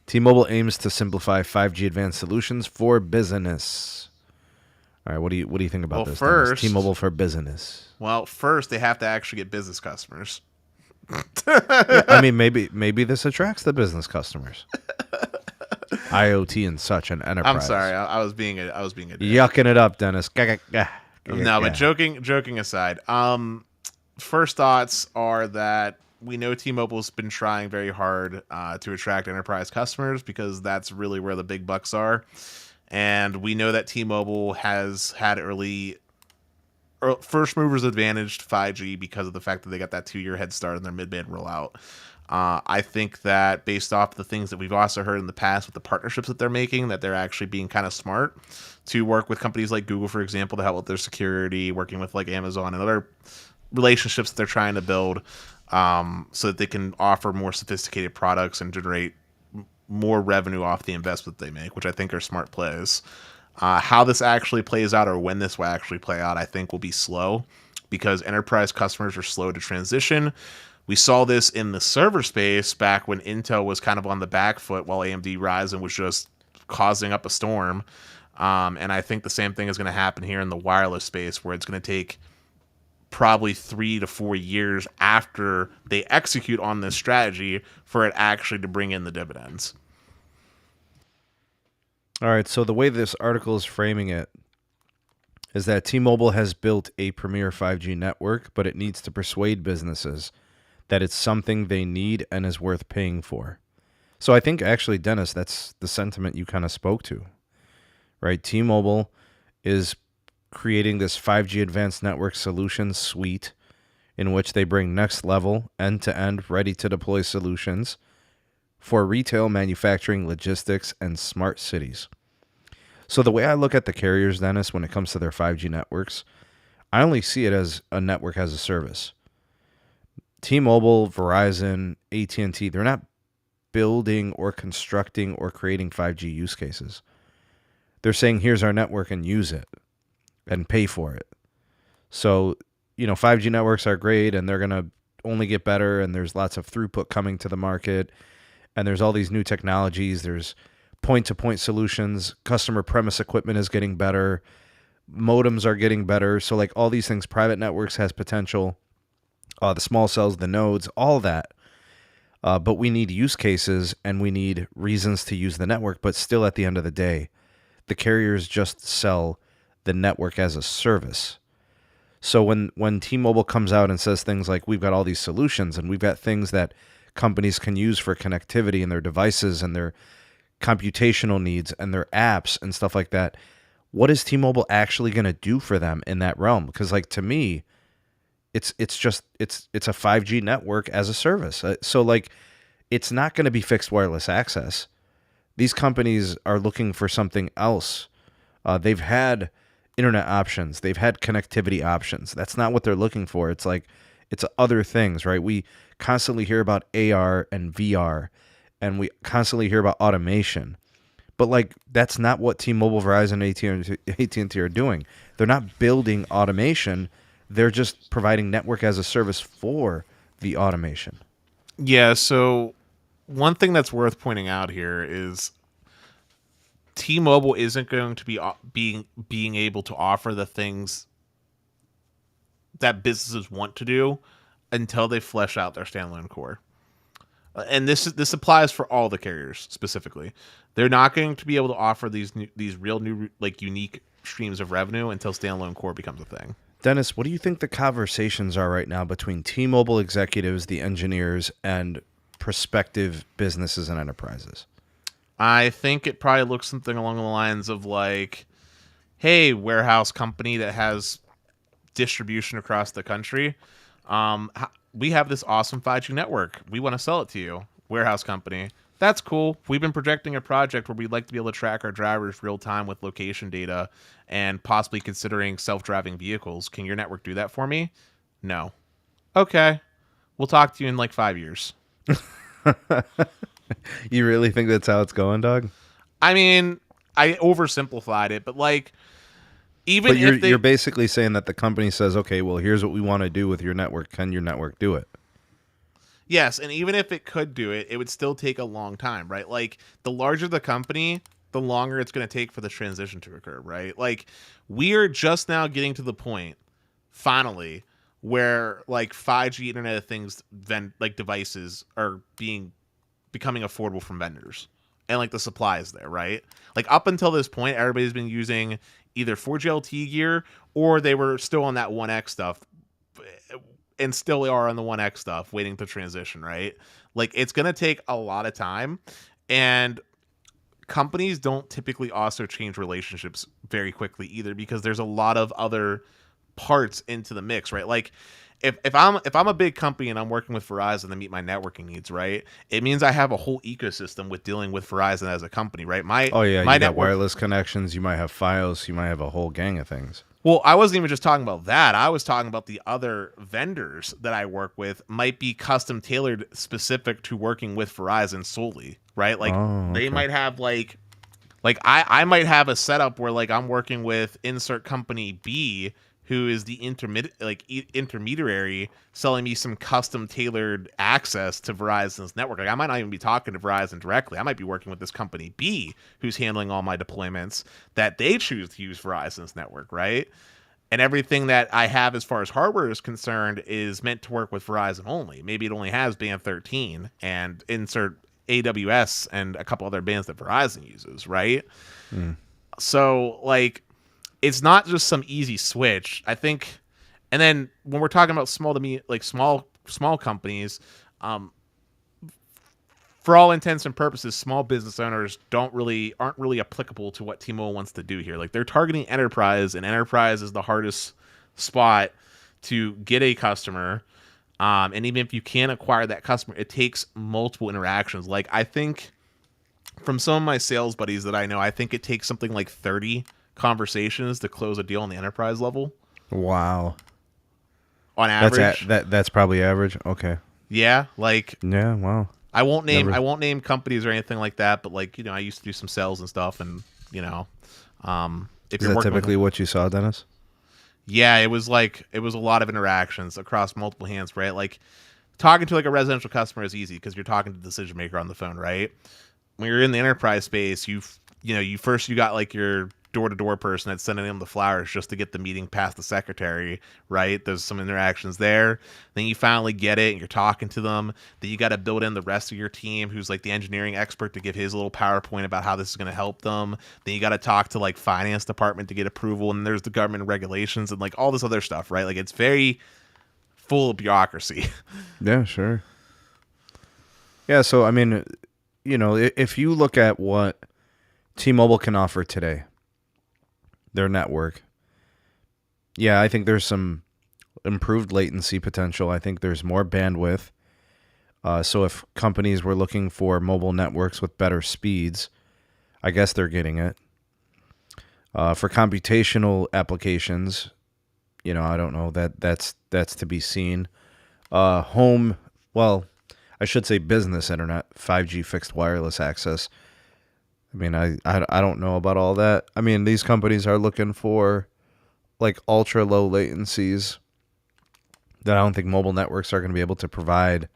T-Mobile aims to simplify 5G advanced solutions for business. All right, what do you think about this? First, T-Mobile for business. Well, first they have to actually get business customers. Yeah, I mean, maybe this attracts the business customers. IoT and such, and enterprise. I'm sorry, I was being a dick. Yucking it up, Dennis. No, but joking aside, first thoughts are that we know T-Mobile's been trying very hard to attract enterprise customers because that's really where the big bucks are, and we know that T-Mobile has had first movers advantaged 5G because of the fact that they got that 2-year head start in their mid-band rollout. I think that based off the things that we've also heard in the past with the partnerships that they're making, that they're actually being kind of smart to work with companies like Google, for example, to help with their security, working with like Amazon and other relationships that they're trying to build so that they can offer more sophisticated products and generate more revenue off the investment they make, which I think are smart plays. How this actually plays out or when this will actually play out, I think will be slow because enterprise customers are slow to transition. We saw this in the server space back when Intel was kind of on the back foot while AMD Ryzen was just causing up a storm. And I think the same thing is going to happen here in the wireless space where it's going to take probably 3 to 4 years after they execute on this strategy for it actually to bring in the dividends. All right, so the way this article is framing it is that T-Mobile has built a premier 5G network, but it needs to persuade businesses that it's something they need and is worth paying for. So I think actually, Dennis, that's the sentiment you kind of spoke to, right? T-Mobile is creating this 5G advanced network solution suite in which they bring next level, end-to-end, ready-to-deploy solutions for retail, manufacturing, logistics, and smart cities. So the way I look at the carriers, Dennis, when it comes to their 5G networks, I only see it as a network as a service. T-Mobile, Verizon, AT&T, they're not building or constructing or creating 5G use cases. They're saying, here's our network and use it and pay for it. So, 5G networks are great and they're going to only get better, and there's lots of throughput coming to the market, and there's all these new technologies. There's point-to-point solutions. Customer premise equipment is getting better. Modems are getting better. So like all these things, private networks has potential. The small cells, the nodes, all that. But we need use cases and we need reasons to use the network. But still, at the end of the day, the carriers just sell the network as a service. So when T-Mobile comes out and says things like, we've got all these solutions and we've got things that companies can use for connectivity in their devices and their computational needs and their apps and stuff like that, what is T-Mobile actually going to do for them in that realm? Because like, to me, it's a 5G network as a service. So like, it's not going to be fixed wireless access. These companies are looking for something else. They've had internet options. They've had connectivity options. That's not what they're looking for. It's like, it's other things, right? We constantly hear about AR and VR, and we constantly hear about automation. But like, that's not what T-Mobile, Verizon, AT&T are doing. They're not building automation. They're just providing network as a service for the automation. Yeah, so one thing that's worth pointing out here is T-Mobile isn't going to be being able to offer the things that businesses want to do until they flesh out their standalone core. And this applies for all the carriers specifically. They're not going to be able to offer these real new like unique streams of revenue until standalone core becomes a thing. Dennis, what do you think the conversations are right now between T-Mobile executives, the engineers, and prospective businesses and enterprises? I think it probably looks something along the lines of like, hey, warehouse company that has distribution across the country. We have this awesome 5G network. We want to sell it to you. Warehouse company. That's cool. We've been projecting a project where we'd like to be able to track our drivers real time with location data and possibly considering self-driving vehicles. Can your network do that for me? No. Okay. We'll talk to you in like 5 years. You really think that's how it's going, dog? I mean, I oversimplified it, but like, even but you're basically saying that the company says, okay, well, here's what we want to do with your network. Can your network do it? Yes, and even if it could do it, it would still take a long time, right? Like, the larger the company, the longer it's going to take for the transition to occur, right? Like, we are just now getting to the point, finally, where like 5G Internet of Things like devices are becoming affordable from vendors, and like the supply is there, right? Like, up until this point, everybody's been using either 4G LTE gear, or they were still on that 1X stuff, and still are on the 1X stuff, waiting to transition, right? Like, it's going to take a lot of time, and companies don't typically also change relationships very quickly either, because there's a lot of other parts into the mix, right? Like, if I'm a big company and I'm working with Verizon to meet my networking needs, right, it means I have a whole ecosystem with dealing with Verizon as a company, right? My you got wireless connections, you might have Fios, you might have a whole gang of things. Well, I wasn't even just talking about that. I was talking about the other vendors that I work with might be custom tailored specific to working with Verizon solely, right? Like, they might have like I might have a setup where like I'm working with insert company B, who is the intermediary selling me some custom tailored access to Verizon's network. Like, I might not even be talking to Verizon directly. I might be working with this company B, who's handling all my deployments that they choose to use Verizon's network, right? And everything that I have as far as hardware is concerned is meant to work with Verizon only. Maybe it only has band 13 and insert AWS and a couple other bands that Verizon uses, right? So like, it's not just some easy switch, I think. And then when we're talking about small companies, for all intents and purposes, small business owners aren't really applicable to what T-Mobile wants to do here. Like, they're targeting enterprise, and enterprise is the hardest spot to get a customer. And even if you can acquire that customer, it takes multiple interactions. Like, I think from some of my sales buddies that I know, I think it takes something like 30 conversations to close a deal on the enterprise level. Wow. on average. That's probably average. Okay. Yeah, like Yeah. Wow. I won't name Never. companies or anything like that, but like I used to do some sales and stuff, and if Is you're that working typically with, what you saw, Dennis? yeah, it was a lot of interactions across multiple hands, right? Like talking to like a residential customer is easy because you're talking to the decision maker on the phone, right? When you're in the enterprise space, you got like your door-to-door person that's sending them the flowers just to get the meeting past the secretary, right? There's some interactions there. Then you finally get it and you're talking to them. Then you got to build in the rest of your team who's like the engineering expert to give his little PowerPoint about how this is going to help them. Then you got to talk to like finance department to get approval, and there's the government regulations and like all this other stuff, right? Like it's very full of bureaucracy. Yeah, sure. Yeah, so I mean, if you look at what T-Mobile can offer today, their network, yeah, I think there's some improved latency potential. I think there's more bandwidth. So if companies were looking for mobile networks with better speeds, I guess they're getting it. For computational applications, I don't know, that's to be seen. Home, well, I should say business internet, 5G fixed wireless access. I mean, I don't know about all that. I mean, these companies are looking for like ultra low latencies that I don't think mobile networks are going to be able to provide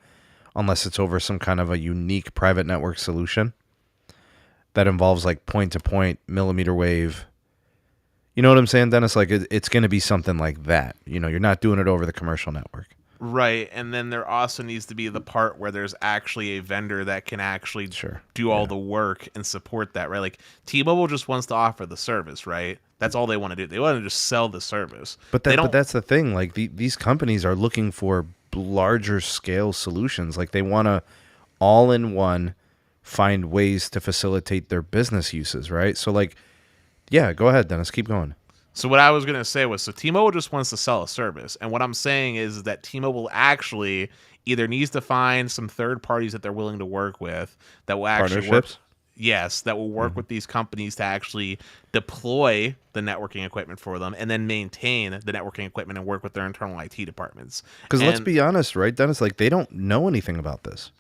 unless it's over some kind of a unique private network solution that involves like point-to-point millimeter wave. You know what I'm saying, Dennis? Like it's going to be something like that. You're not doing it over the commercial network. Right, and then there also needs to be the part where there's actually a vendor that can actually do all the work and support that, right? Like T-Mobile just wants to offer the service, right? That's all they want to do. They want to just sell the service. But that's the thing. Like these companies are looking for larger scale solutions. Like they want to all in one find ways to facilitate their business uses, right? So like, yeah, go ahead, Dennis. Keep going. So what I was going to say was, so T-Mobile just wants to sell a service. And what I'm saying is that T-Mobile actually either needs to find some third parties that they're willing to work with that will actually work. Yes, that will work with these companies to actually deploy the networking equipment for them and then maintain the networking equipment and work with their internal IT departments. Because let's be honest, right, Dennis? Like they don't know anything about this.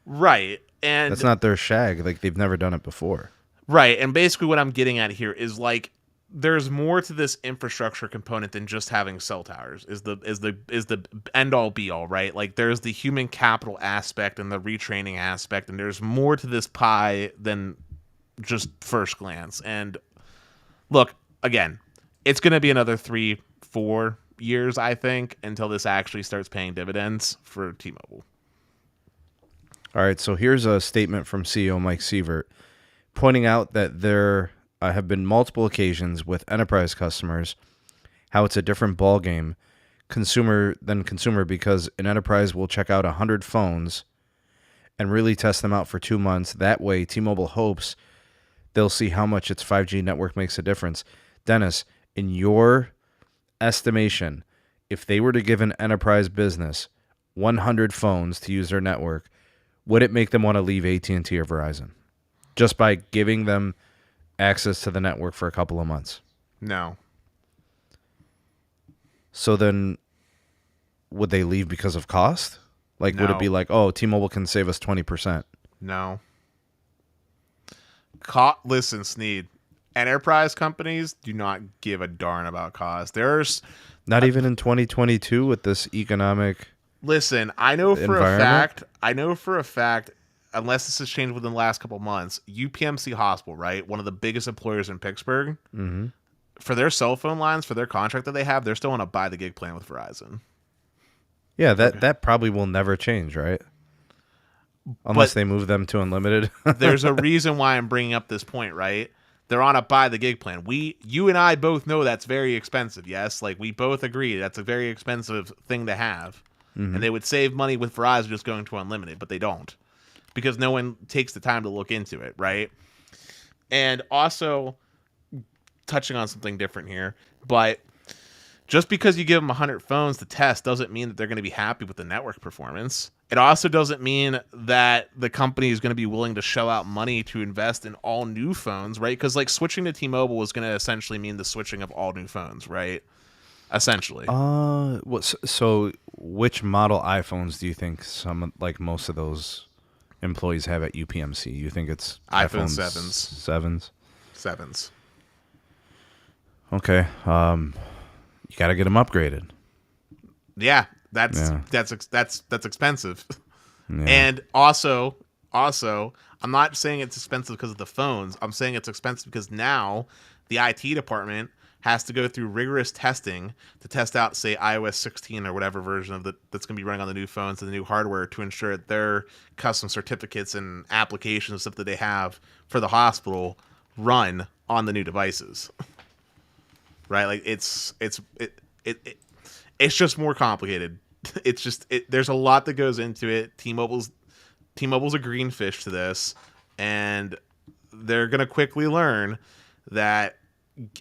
Right. And that's not their shag. Like they've never done it before. Right. And basically what I'm getting at here is like, there's more to this infrastructure component than just having cell towers is the end all be all, right? Like there's the human capital aspect and the retraining aspect, and there's more to this pie than just first glance. And look, again, it's going to be another 3-4 years, I think, until this actually starts paying dividends for T-Mobile. All right. So here's a statement from CEO Mike Sievert pointing out that there have been multiple occasions with enterprise customers how it's a different ball game consumer because an enterprise will check out 100 phones and really test them out for 2 months. That way, T-Mobile hopes they'll see how much its 5G network makes a difference. Dennis, in your estimation, if they were to give an enterprise business 100 phones to use their network, would it make them want to leave AT&T or Verizon just by giving them access to the network for a couple of months? No. So then would they leave because of cost? Like, would it be like, oh, T-Mobile can save us 20%? No. Listen, Sneed, enterprise companies do not give a darn about cost. There's not even in 2022 with this economic. Listen, I know for a fact, unless this has changed within the last couple of months, UPMC Hospital, right, one of the biggest employers in Pittsburgh, for their cell phone lines, for their contract that they have, they're still on a buy the gig plan with Verizon. Yeah, that probably will never change, right? Unless they move them to unlimited. There's a reason why I'm bringing up this point, right? They're on a buy the gig plan. You and I both know that's very expensive, yes? Like, we both agree that's a very expensive thing to have. And they would save money with Verizon just going to unlimited, but they don't. Because no one takes the time to look into it, right? And also, touching on something different here, but just because you give them 100 phones to test doesn't mean that they're going to be happy with the network performance. It also doesn't mean that the company is going to be willing to shell out money to invest in all new phones, right? Because like switching to T-Mobile is going to essentially mean the switching of all new phones, right? essentially. So which model iPhones do you think most of those employees have at UPMC? You think it's iPhone iPhone 7s. 7s? 7s. Okay. You got to get them upgraded. Yeah, that's expensive. Yeah. And also, I'm not saying it's expensive because of the phones. I'm saying it's expensive because now the IT department has to go through rigorous testing to test out, say, iOS 16 or whatever version of that's going to be running on the new phones and the new hardware to ensure that their custom certificates and applications and stuff that they have for the hospital run on the new devices. Right? Like it's just more complicated. There's a lot that goes into it. T-Mobile's a green fish to this, and they're going to quickly learn that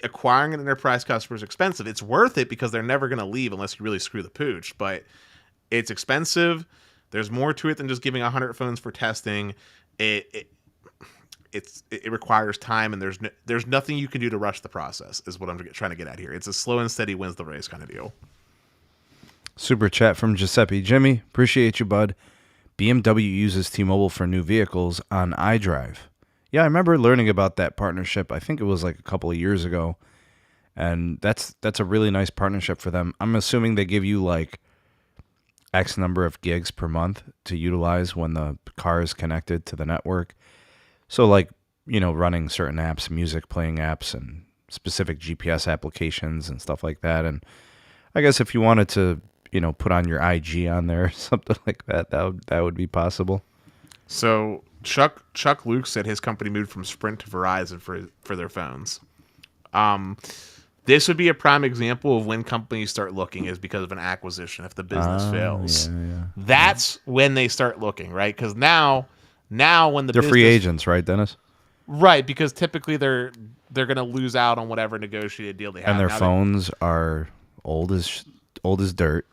acquiring an enterprise customer is expensive. It's worth it because they're never going to leave unless you really screw the pooch, but it's expensive. There's more to it than just giving 100 phones for testing. It requires time, and there's nothing you can do to rush the process, is what I'm trying to get at here. It's a slow and steady wins the race kind of deal. Super chat from Giuseppe. Jimmy, appreciate you, bud. BMW uses T-Mobile for new vehicles on iDrive. Yeah, I remember learning about that partnership. I think it was like a couple of years ago. And that's a really nice partnership for them. I'm assuming they give you like X number of gigs per month to utilize when the car is connected to the network. So like, running certain apps, music playing apps and specific GPS applications and stuff like that. And I guess if you wanted to, put on your IG on there or something like that, that would be possible. So Chuck Luke said his company moved from Sprint to Verizon for their phones. This would be a prime example of when companies start looking is because of an acquisition. If the business fails, that's when they start looking, right? Because now when they're free agents, right, Dennis? Right, because typically they're going to lose out on whatever negotiated deal they have, and their phones are old as dirt.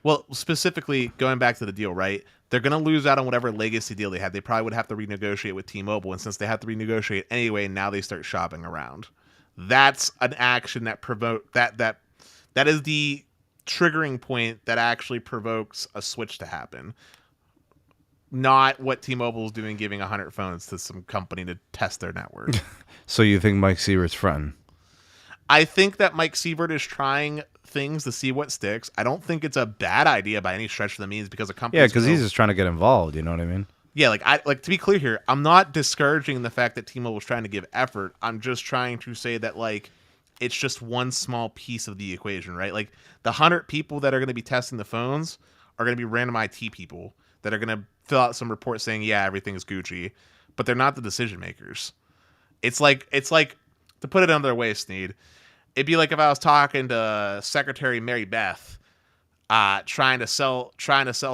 Well, specifically going back to the deal, right? They're going to lose out on whatever legacy deal they had. They probably would have to renegotiate with T-Mobile, and since they have to renegotiate anyway, now they start shopping around. That's an action that that is the triggering point that actually provokes a switch to happen. Not what T-Mobile is doing, giving 100 phones to some company to test their network. So you think Mike Sievert's fronting? I think that Mike Sievert is trying things to see what sticks. I don't think it's a bad idea by any stretch of the means because a company. Yeah, because he's just trying to get involved. You know what I mean? Yeah, to be clear here, I'm not discouraging the fact that T-Mobile is trying to give effort. I'm just trying to say that it's just one small piece of the equation, right? Like the 100 people that are going to be testing the phones are going to be random IT people that are going to fill out some report saying, yeah, everything is Gucci, but they're not the decision makers. It's like to put it another way, Sneed, it'd be like if I was talking to Secretary Mary Beth, trying to sell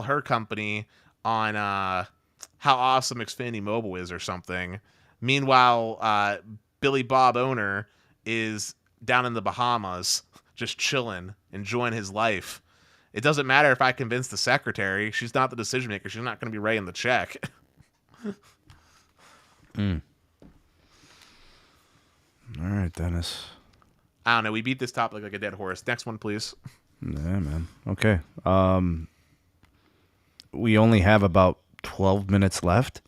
her company on how awesome Xfinity Mobile is or something. Meanwhile, Billy Bob owner is down in the Bahamas, just chilling, enjoying his life. It doesn't matter if I convince the secretary. She's not the decision maker. She's not going to be writing the check. All right, Dennis. I don't know. We beat this topic like a dead horse. Next one, please. Yeah, man. Okay. We only have about 12 minutes left.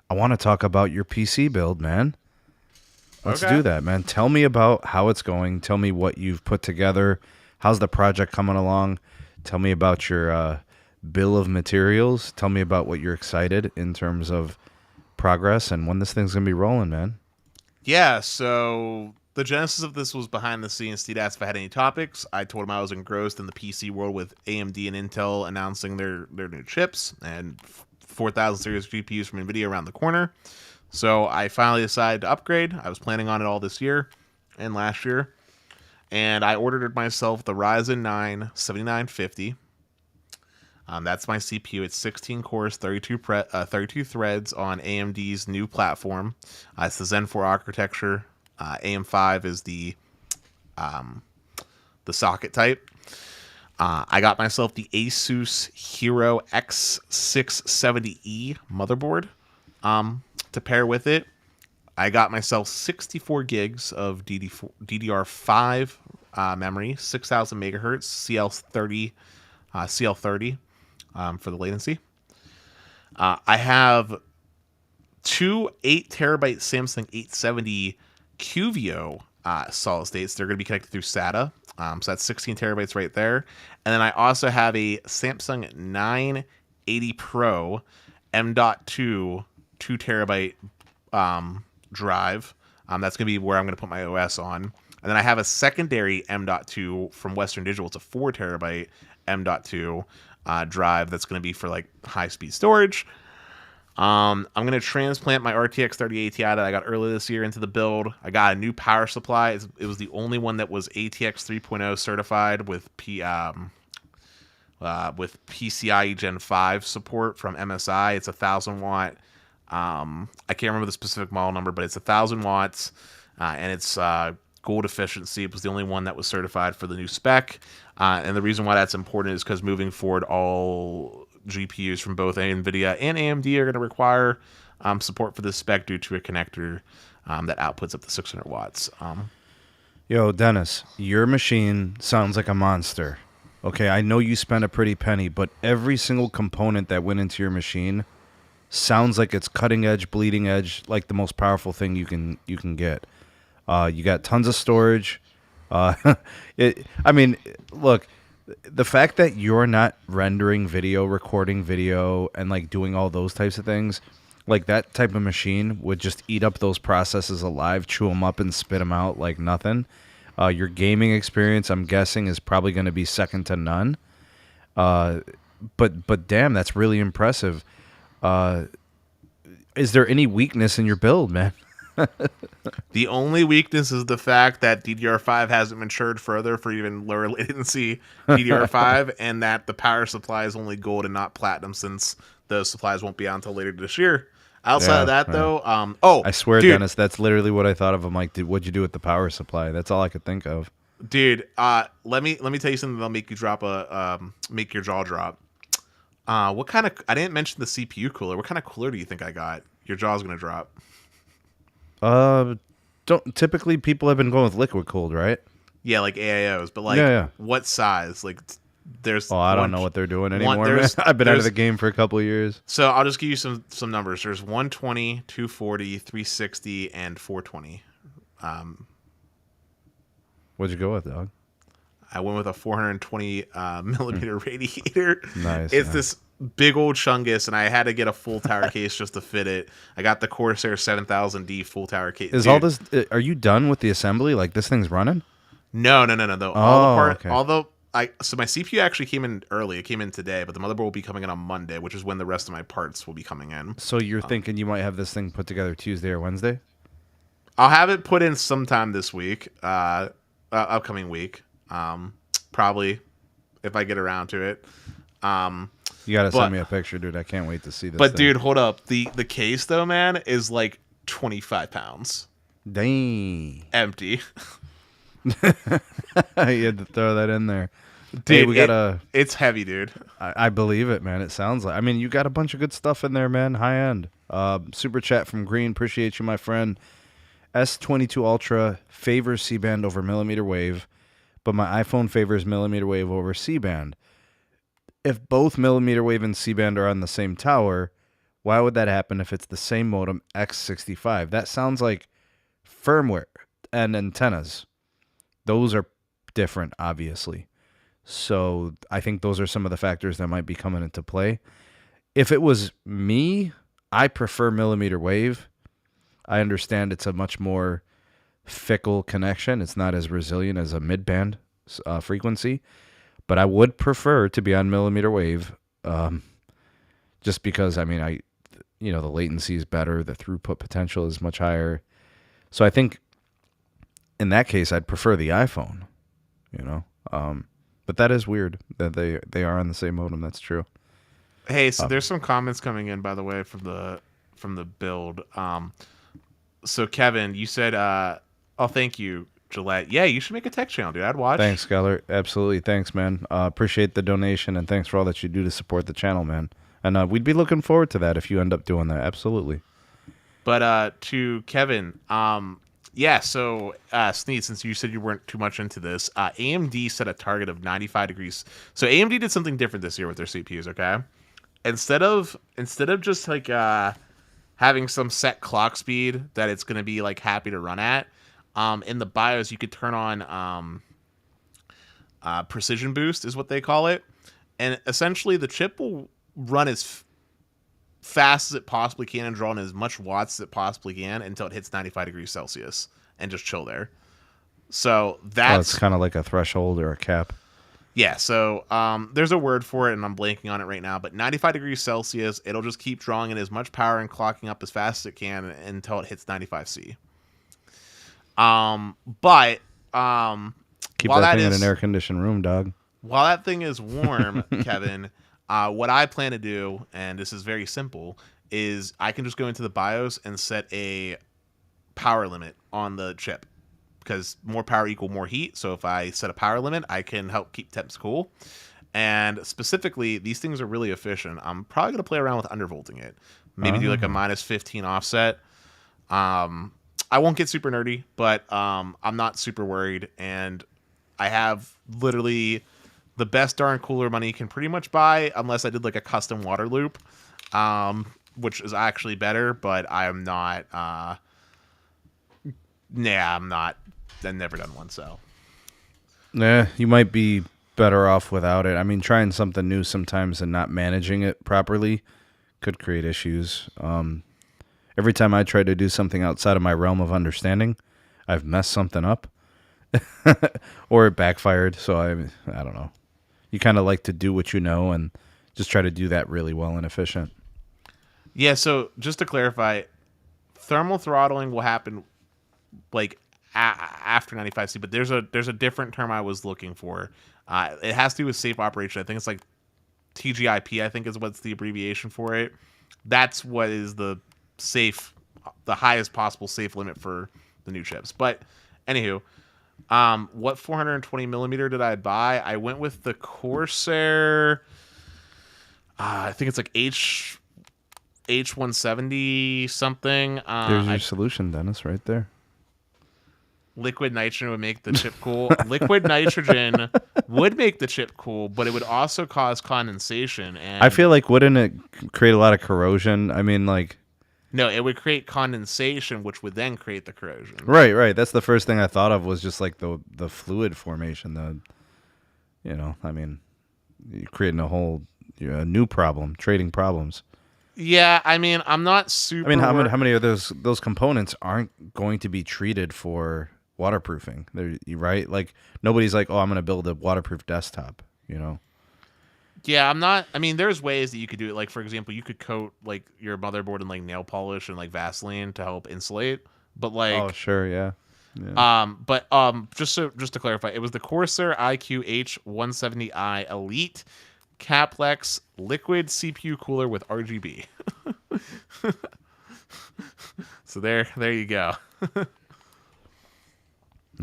I want to talk about your PC build, man. Let's do that, man. Tell me about how it's going. Tell me what you've put together. How's the project coming along? Tell me about your bill of materials. Tell me about what you're excited in terms of progress and when this thing's going to be rolling, man. Yeah, so the genesis of this was behind the scenes. Steve asked if I had any topics. I told him I was engrossed in the PC world with AMD and Intel announcing their new chips and 4000 series GPUs from NVIDIA around the corner. So I finally decided to upgrade. I was planning on it all this year and last year. And I ordered myself the Ryzen 9 7950. That's my CPU. It's 16 cores, 32 threads on AMD's new platform. It's the Zen 4 architecture. AM5 is the socket type. I got myself the Asus Hero X670E motherboard to pair with it. I got myself 64 gigs of DDR5 memory, 6,000 megahertz, CL30 for the latency. I have two 8 terabyte Samsung 870 QVO solid states. They're going to be connected through SATA. So that's 16 terabytes right there. And then I also have a Samsung 980 Pro M.2 2 terabyte drive. That's going to be where I'm going to put my OS on. And then I have a secondary M.2 from Western Digital. It's a 4 terabyte M.2 drive that's going to be for like high speed storage. I'm going to transplant my RTX 3080 Ti that I got earlier this year into the build. I got a new power supply. It was the only one that was ATX 3.0 certified with PCIe Gen 5 support from MSI. It's 1,000 watt. I can't remember the specific model number, but it's 1,000 watts, and it's gold efficiency. It was the only one that was certified for the new spec. And the reason why that's important is because moving forward, all GPUs from both NVIDIA and AMD are going to require support for this spec due to a connector that outputs up to 600 watts. Yo, Dennis, your machine sounds like a monster. Okay, I know you spent a pretty penny, but every single component that went into your machine sounds like it's cutting edge, bleeding edge, like the most powerful thing you can get. You got tons of storage. I mean, look, the fact that you're not rendering video, recording video, and like doing all those types of things, like that type of machine would just eat up those processes alive, chew them up, and spit them out like nothing. Your gaming experience, I'm guessing, is probably going to be second to none. But damn, that's really impressive. Is there any weakness in your build, man? The only weakness is the fact that DDR5 hasn't matured further for even lower latency DDR5, and that the power supply is only gold and not platinum, since those supplies won't be out until later this year. Outside of that, though, I swear, dude, Dennis, that's literally what I thought of. I'm like, dude, what'd you do with the power supply? That's all I could think of. Dude, let me tell you something that'll make you drop make your jaw drop. What kind of? I didn't mention the CPU cooler. What kind of cooler do you think I got? Your jaw's gonna drop. Don't typically people have been going with liquid cooled, right? Yeah, like AIOs, but like, what size? Like, there's. Oh, I don't know what they're doing anymore. Man. I've been out of the game for a couple of years. So I'll just give you some numbers. There's 120, 240, 360, and 420. What'd you go with, dog? I went with a 420 millimeter radiator. Nice. It's this big old chungus, and I had to get a full tower case just to fit it. I got the Corsair 7000D full tower case. Is all this? Are you done with the assembly? Like, this thing's running? No. So my CPU actually came in early. It came in today, but the motherboard will be coming in on Monday, which is when the rest of my parts will be coming in. So you're thinking you might have this thing put together Tuesday or Wednesday? I'll have it put in sometime this week, upcoming week, probably, if I get around to it. You gotta send me a picture, dude. I can't wait to see this. But dude, hold up. The case though, man, is like 25 pounds. Dang. Empty. You had to throw that in there. Dude, hey, it's heavy, dude. I believe it, man. It sounds like. I mean, you got a bunch of good stuff in there, man. High end. Super chat from Green. Appreciate you, my friend. S22 Ultra favors C-band over millimeter wave, but my iPhone favors millimeter wave over C-band. If both millimeter wave and C-band are on the same tower, why would that happen if it's the same modem X65? That sounds like firmware and antennas. Those are different, obviously. So I think those are some of the factors that might be coming into play. If it was me, I prefer millimeter wave. I understand it's a much more fickle connection. It's not as resilient as a mid-band frequency. But I would prefer to be on millimeter wave, just because, I mean, the latency is better. The throughput potential is much higher. So I think in that case, I'd prefer the iPhone, but that is weird that they are on the same modem. That's true. Hey, so there's some comments coming in, by the way, from the build. So Kevin, you said, oh, thank you, Gillette. Yeah, you should make a tech channel, dude. I'd watch. Thanks, Skylar. Absolutely. Thanks, man. Appreciate the donation, and thanks for all that you do to support the channel, man. And we'd be looking forward to that if you end up doing that. Absolutely. But to Kevin, Yeah, so Sneed, since you said you weren't too much into this, AMD set a target of 95 degrees. So AMD did something different this year with their CPUs. Okay, instead of just like having some set clock speed that it's going to be like happy to run at, in the BIOS you could turn on precision boost is what they call it, and essentially the chip will run as fast as it possibly can and draw in as much watts as it possibly can until it hits 95 degrees Celsius and just chill there. So it's kind of like a threshold or a cap. Yeah, so there's a word for it, and I'm blanking on it right now, but 95 degrees Celsius, it'll just keep drawing in as much power and clocking up as fast as it can until it hits 95C. But keep that thing in an air-conditioned room, dog. While that thing is warm, Kevin, what I plan to do, and this is very simple, is I can just go into the BIOS and set a power limit on the chip, because more power equal more heat. So if I set a power limit, I can help keep temps cool. And specifically, these things are really efficient. I'm probably going to play around with undervolting it. Maybe do like a minus 15 offset. I won't get super nerdy, but I'm not super worried. And I have literally the best darn cooler money you can pretty much buy, unless I did like a custom water loop, which is actually better, but I'm not... I'm not. I've never done one, so. Nah, you might be better off without it. I mean, trying something new sometimes and not managing it properly could create issues. Every time I try to do something outside of my realm of understanding, I've messed something up or it backfired. So I don't know. You kind of like to do what you know and just try to do that really well and efficient. Yeah, so just to clarify, thermal throttling will happen like after 95C, but there's a different term I was looking for. It has to do with safe operation. I think it's like TGIP, I think is what's the abbreviation for it. That's what is the highest possible safe limit for the new chips. But anywho, what 420 millimeter did I buy? I went with the Corsair. I think it's like H170 something. There's your solution, Dennis, right there. Liquid nitrogen would make the chip cool. Liquid nitrogen would make the chip cool, but it would also cause condensation. And I feel like wouldn't it create a lot of corrosion? I mean, like... No, it would create condensation, which would then create the corrosion. Right. That's the first thing I thought of was just like the fluid formation. I mean, you're creating a whole new problem, trading problems. Yeah, I mean, I'm not super... I mean, how many of those components aren't going to be treated for waterproofing? Right? Like, nobody's like, oh, I'm going to build a waterproof desktop, Yeah, I'm not... I mean, there's ways that you could do it. Like, for example, you could coat, like, your motherboard in, like, nail polish and, like, Vaseline to help insulate. But, like... Oh, sure, yeah. Just to clarify, it was the Corsair iQ H170i Elite Caplex liquid CPU cooler with RGB. So there you go.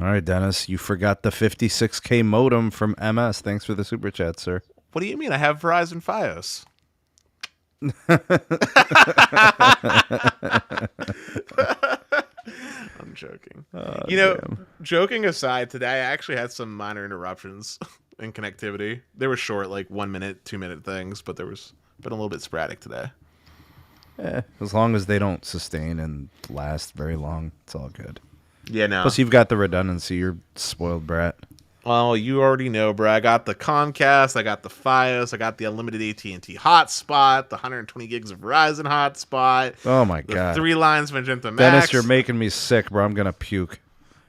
All right, Dennis, you forgot the 56K modem from MS. Thanks for the super chat, sir. What do you mean? I have Verizon Fios. I'm joking. Joking aside, today I actually had some minor interruptions in connectivity. They were short, like 1 minute, 2 minute things, but there was been a little bit sporadic today. As long as they don't sustain and last very long, it's all good. Yeah, no. Plus, you've got the redundancy. You're spoiled brat. Well, you already know, bro. I got the Comcast, I got the Fios, I got the unlimited AT&T hotspot, the 120 gigs of Verizon hotspot. Oh my god! 3 lines Magenta MAX. Dennis, you're making me sick, bro. I'm gonna puke.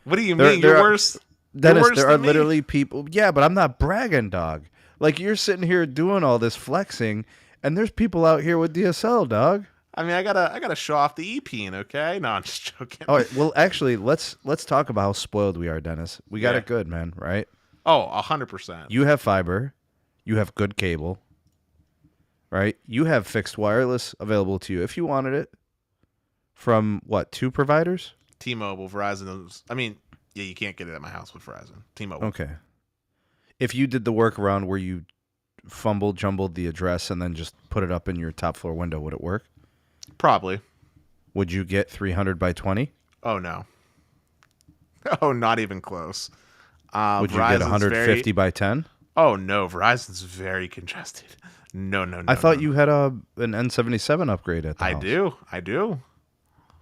What do you mean? You're worse. Dennis, there are literally people. Yeah, but I'm not bragging, dog. Like, you're sitting here doing all this flexing, and there's people out here with DSL, dog. I mean, I gotta show off the E-peen, okay? No, I'm just joking. All right, well, actually, let's talk about how spoiled we are, Dennis. We got it good, man, right? Oh, 100%. You have fiber. You have good cable, right? You have fixed wireless available to you if you wanted it. From, what, 2 providers? T-Mobile, Verizon. I mean, yeah, you can't get it at my house with Verizon. T-Mobile. Okay. If you did the workaround where you jumbled the address and then just put it up in your top floor window, would it work? Probably. Would you get 300 by 20? Oh, no. Oh, not even close. Would you get Verizon's 150 very. by 10? Oh no, Verizon's very congested. No, no, I no, thought no. you had an N77 upgrade at the I house. do. I do.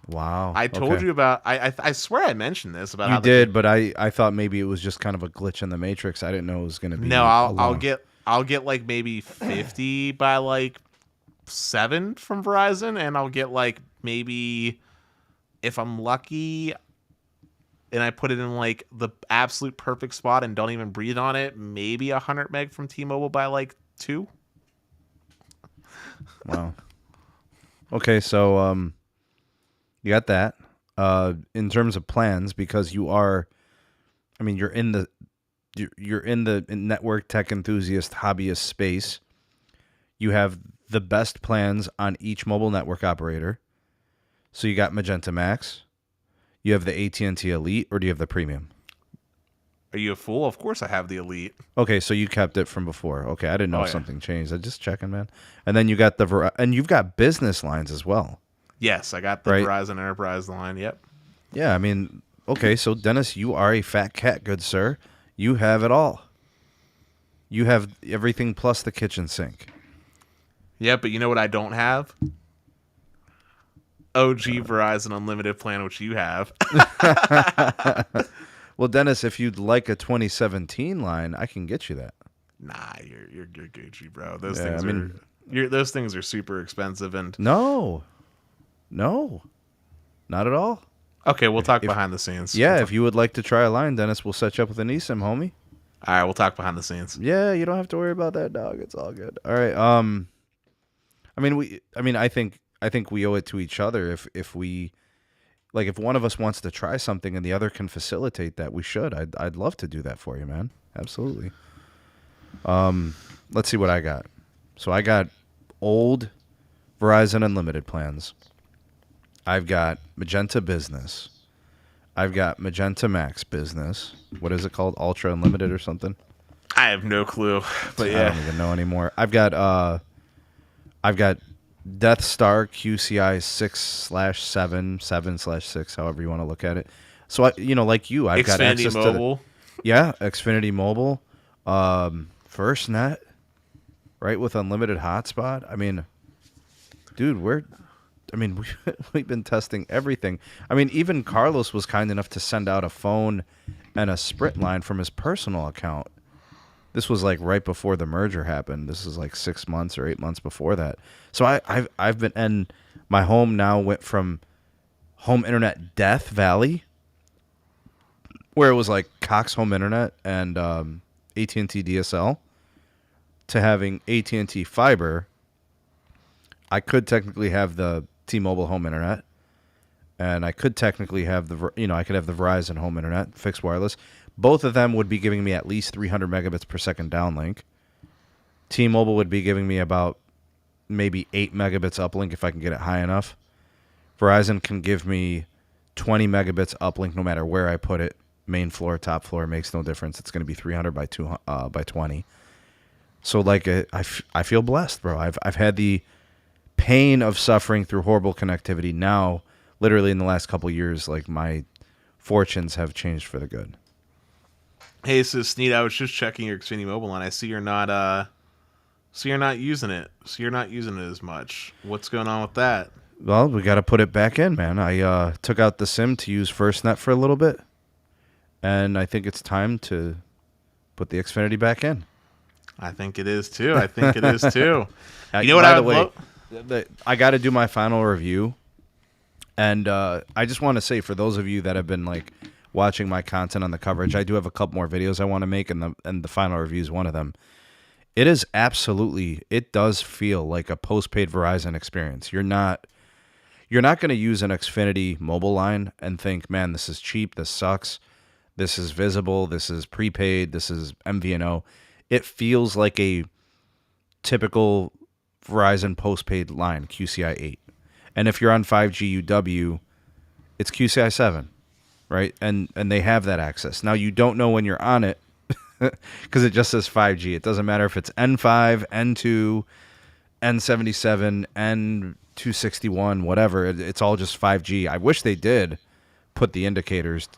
Wow. I told Okay. you about. I swear I mentioned this about You how did, but I thought maybe it was just kind of a glitch in the matrix. I didn't know it was going to be No, a I'll get like maybe 50 by like 7 from Verizon, and I'll get like maybe, if I'm lucky and I put it in like the absolute perfect spot and don't even breathe on it, maybe 100 meg from T-Mobile by like 2. Wow. Okay, so you got that. In terms of plans, because you're in the network tech enthusiast hobbyist space. You have the best plans on each mobile network operator. So you got Magenta MAX. You have the AT&T Elite, or do you have the Premium? Are you a fool? Of course I have the Elite. Okay, so you kept it from before. Okay, I didn't know if Yeah. something changed. I'm just checking, man. And then you got and you've got business lines as well. Yes, I got the Right. Verizon Enterprise line. Yep. Yeah, I mean, okay, so Dennis, you are a fat cat, good sir. You have it all. You have everything plus the kitchen sink. Yeah, but you know what I don't have? OG Verizon Unlimited plan, which you have. Well, Dennis, if you'd like a 2017 line, I can get you that. Nah, you're Gucci, bro. Those Yeah, things those things are super expensive. And No, not at all. okay, we'll talk behind the scenes. Yeah, We'll if you would like to try a line, Dennis, we'll set you up with an eSIM, homie. all right, we'll talk behind the scenes. Yeah, you don't have to worry about that, dog. It's all good. All right. I think we owe it to each other if we, like, if one of us wants to try something and the other can facilitate that, we should. I'd love to do that for you, man. Absolutely. Let's see what I got. So I got old Verizon Unlimited plans. I've got Magenta Business. I've got Magenta Max Business. What is it called? Ultra Unlimited or something? I have no clue, but I yeah, don't even know anymore. I've got Death Star QCI 6/7, 7/6, however you want to look at it. So I've got Xfinity access Mobile. Xfinity Mobile, FirstNet, right, with unlimited hotspot. I mean, dude, we've been testing everything. I mean, even Carlos was kind enough to send out a phone and a Sprint line from his personal account. This was like right before the merger happened. This is like 6 months or 8 months before that. So I've been, and my home now went from home internet death valley, where it was like Cox Home Internet and AT&T DSL, to having AT&T Fiber. I could technically have the T-Mobile Home Internet, and I could technically have I could have the Verizon Home Internet, fixed wireless. Both of them would be giving me at least 300 megabits per second downlink. T-Mobile would be giving me about maybe 8 megabits uplink if I can get it high enough. Verizon can give me 20 megabits uplink no matter where I put it. Main floor, top floor, makes no difference. It's going to be 300 by 20. So like I feel blessed, bro. I've had the pain of suffering through horrible connectivity. Now, literally in the last couple of years, like, my fortunes have changed for the good. Hey, so Sneed, I was just checking your Xfinity Mobile line. I see you're not using it. So you're not using it as much. What's going on with that? Well, we got to put it back in, man. I took out the SIM to use FirstNet for a little bit, and I think it's time to put the Xfinity back in. I think it is too. You know what By I the would way, I got to do my final review, and I just want to say, for those of you that have been like watching my content on the coverage, I do have a couple more videos I want to make, and the final review is one of them. It does feel like a postpaid Verizon experience. You're not going to use an Xfinity mobile line and think, man, this is cheap, this sucks, this is visible, this is prepaid, this is MVNO. It feels like a typical Verizon postpaid line, QCI 8. And if you're on 5G UW, it's QCI 7, right? And they have that access. Now, you don't know when you're on it because it just says 5G. It doesn't matter if it's N5, N2, N77, N261, whatever. It's all just 5G. I wish they did put the indicators.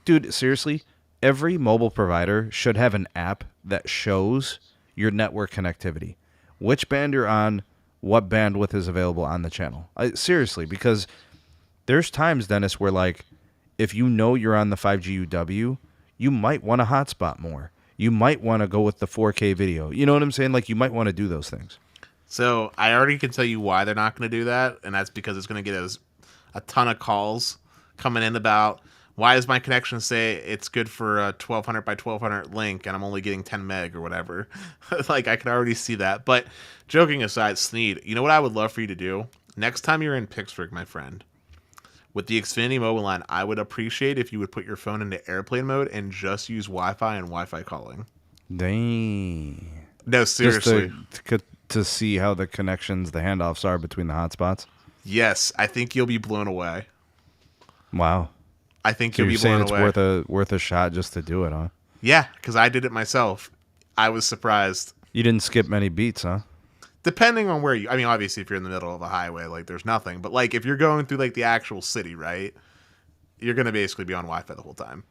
Dude, seriously, every mobile provider should have an app that shows your network connectivity, which band you're on, what bandwidth is available on the channel. Seriously, because there's times, Dennis, where like if you know you're on the 5G UW, you might want to hotspot more. You might want to go with the 4K video. You know what I'm saying? Like you might want to do those things. So I already can tell you why they're not going to do that, and that's because it's going to get us a ton of calls coming in about why does my connection say it's good for a 1200 by 1200 link and I'm only getting 10 meg or whatever. Like I can already see that. But joking aside, Sneed, you know what I would love for you to do? Next time you're in Pittsburgh, my friend, with the Xfinity mobile line, I would appreciate if you would put your phone into airplane mode and just use Wi-Fi and Wi-Fi calling. Dang. No, seriously. Just to see how the connections, the handoffs are between the hotspots? Yes, I think you'll be blown away. Wow. I think So you'll you're be blown saying away. it's worth a shot just to do it, huh? Yeah, because I did it myself. I was surprised. You didn't skip many beats, huh? Depending on where I mean, obviously, if you're in the middle of a highway, like, there's nothing. But, like, if you're going through, like, the actual city, right, you're going to basically be on Wi-Fi the whole time.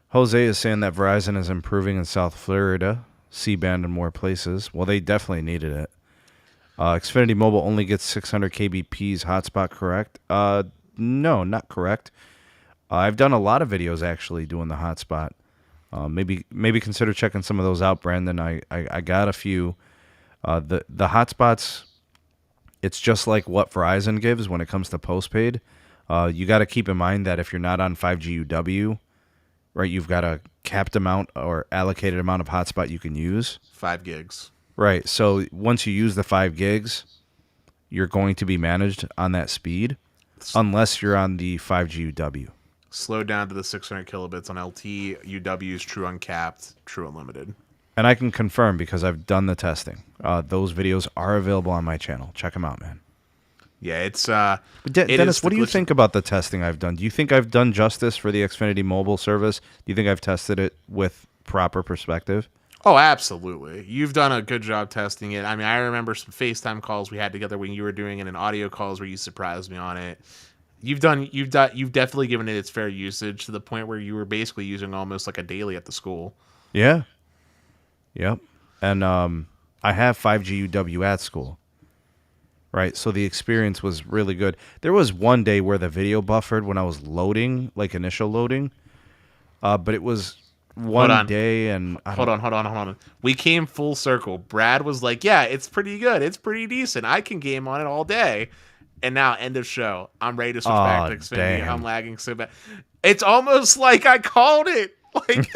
Jose is saying that Verizon is improving in South Florida, C-band in more places. Well, they definitely needed it. Xfinity Mobile only gets 600 kbps hotspot, correct? No, not correct. I've done a lot of videos actually doing the hotspot. Maybe consider checking some of those out, Brandon. I got a few. The hotspots, it's just like what Verizon gives when it comes to postpaid. You got to keep in mind that if you're not on 5G UW, right, you've got a capped amount or allocated amount of hotspot you can use. 5 gigs. Right. So once you use the 5 gigs, you're going to be managed on that speed unless you're on the 5G UW. Slow down to the 600 kilobits on LT. UW's true uncapped, true unlimited. And I can confirm because I've done the testing. Those videos are available on my channel. Check them out, man. Yeah, it's... Dennis, what do you think about the testing I've done? Do you think I've done justice for the Xfinity mobile service? Do you think I've tested it with proper perspective? Oh, absolutely. You've done a good job testing it. I mean, I remember some FaceTime calls we had together when you were doing it and audio calls where you surprised me on it. You've definitely given it its fair usage to the point where you were basically using almost like a daily at the school. Yeah. Yep. And I have 5G UW at school. Right, so the experience was really good. There was one day where the video buffered when I was loading, like initial loading. But it was one day and... Hold on. We came full circle. Brad was like, yeah, it's pretty good. It's pretty decent. I can game on it all day. And now, end of show. I'm ready to switch back to Xfinity. Damn. I'm lagging so bad. It's almost like I called it. Like,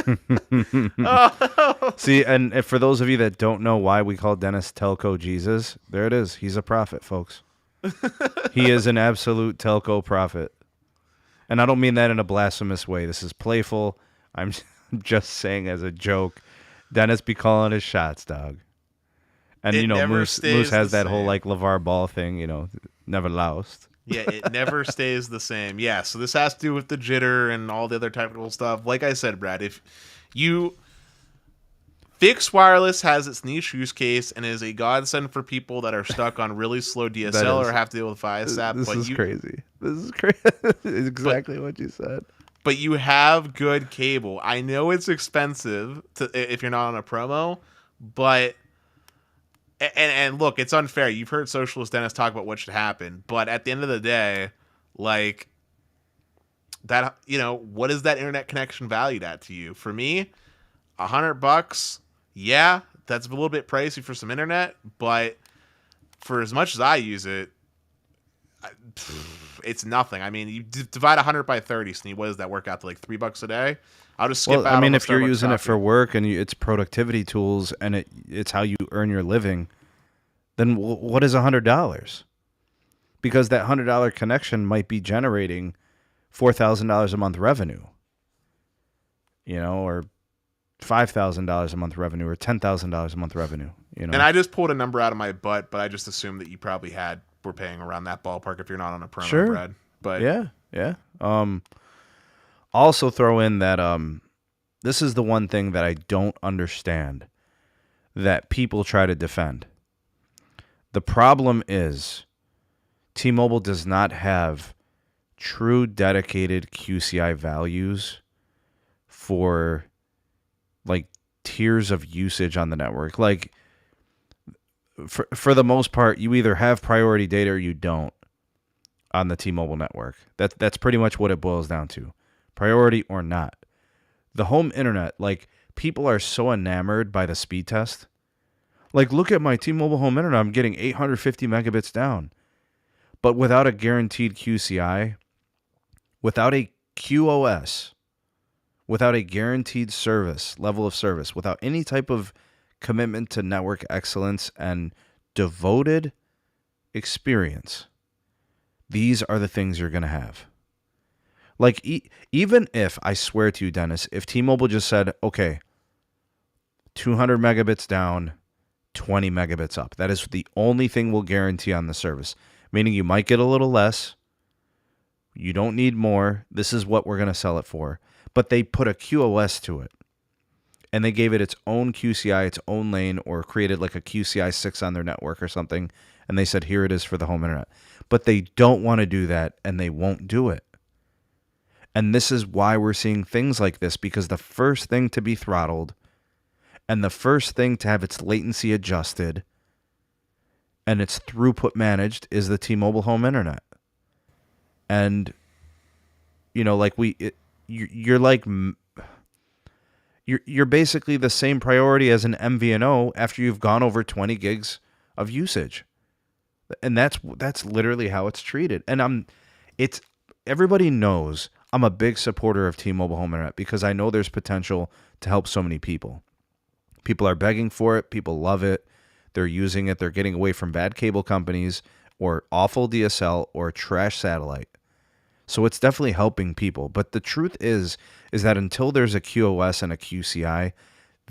See, and for those of you that don't know why we call Dennis Telco Jesus, there it is. He's a prophet, folks. He is an absolute telco prophet. And I don't mean that in a blasphemous way. This is playful. I'm just saying as a joke. Dennis be calling his shots, dog. And, it you know, never Moose stays has the that whole, same. like, LeVar Ball thing, you know, never lost. Yeah, it never stays the same. Yeah, so this has to do with the jitter and all the other technical stuff. Like I said, Brad, if you... Fixed wireless has its niche use case and is a godsend for people that are stuck on really slow DSL or have to deal with Viasat. This is crazy. This is crazy. It's exactly what you said. But you have good cable. I know it's expensive if you're not on a promo, but... And look, it's unfair. You've heard Socialist Dennis talk about what should happen, but at the end of the day, like that, you know, what is that internet connection valued at to you? For me, $100, yeah, that's a little bit pricey for some internet, but for as much as I use it, it's nothing. I mean, you divide 100 by 30, Sneed, what does that work out to, like $3 a day? I'll just skip out. I mean, on the if you're Starbucks using it coffee. for work and it's productivity tools and it's how you earn your living, then what is $100? Because that $100 connection might be generating $4,000 a month revenue, you know, or $5,000 a month revenue, or $10,000 a month revenue, you know. And I just pulled a number out of my butt, but I just assumed that you probably were paying around that ballpark if you're not on a promo, Sure. Brad. But yeah. Also throw in that this is the one thing that I don't understand that people try to defend. The problem is T-Mobile does not have true dedicated QCI values for like tiers of usage on the network. Like for the most part, you either have priority data or you don't on the T-Mobile network. That's pretty much what it boils down to. Priority or not. The home internet, like people are so enamored by the speed test. Like look at my T-Mobile home internet, I'm getting 850 megabits down. But without a guaranteed QCI, without a QoS, without a guaranteed service, level of service, without any type of commitment to network excellence and devoted experience, these are the things you're going to have. Like, even if, I swear to you, Dennis, if T-Mobile just said, okay, 200 megabits down, 20 megabits up, that is the only thing we'll guarantee on the service. Meaning you might get a little less. You don't need more. This is what we're going to sell it for. But they put a QoS to it. And they gave it its own QCI, its own lane, or created like a QCI 6 on their network or something. And they said, here it is for the home internet. But they don't want to do that, and they won't do it. And this is why we're seeing things like this, because the first thing to be throttled and the first thing to have its latency adjusted and its throughput managed is the T-Mobile home internet. And, you know, like you're basically the same priority as an MVNO after you've gone over 20 gigs of usage. And that's literally how it's treated. And everybody knows I'm a big supporter of T-Mobile home internet because I know there's potential to help so many people. People are begging for it. People love it. They're using it. They're getting away from bad cable companies or awful DSL or trash satellite. So it's definitely helping people. But the truth is that until there's a QoS and a QCI,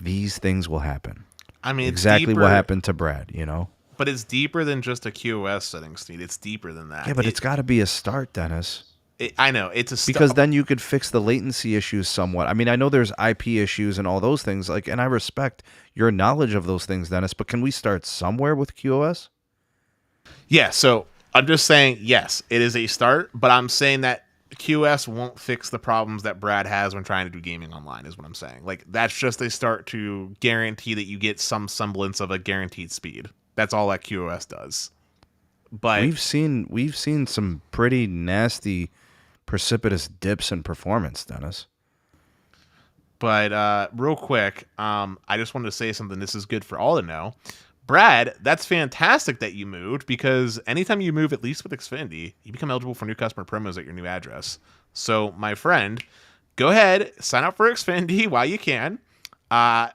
these things will happen. I mean, it's exactly deeper, what happened to Brad, you know? But it's deeper than just a QoS setting, Steve. It's deeper than that. Yeah, but it's got to be a start, Dennis. I know. It's a start. Because then you could fix the latency issues somewhat. I mean, I know there's IP issues and all those things, like, and I respect your knowledge of those things, Dennis, but can we start somewhere with QoS? Yeah, so I'm just saying, yes, it is a start, but I'm saying that QoS won't fix the problems that Brad has when trying to do gaming online, is what I'm saying. Like, that's just a start to guarantee that you get some semblance of a guaranteed speed. That's all that QoS does. But we've seen some pretty nasty, precipitous dips in performance, Dennis. But real quick, I just wanted to say something. This is good for all to know. Brad, that's fantastic that you moved, because anytime you move, at least with Xfinity, you become eligible for new customer promos at your new address. So, my friend, go ahead, sign up for Xfinity while you can.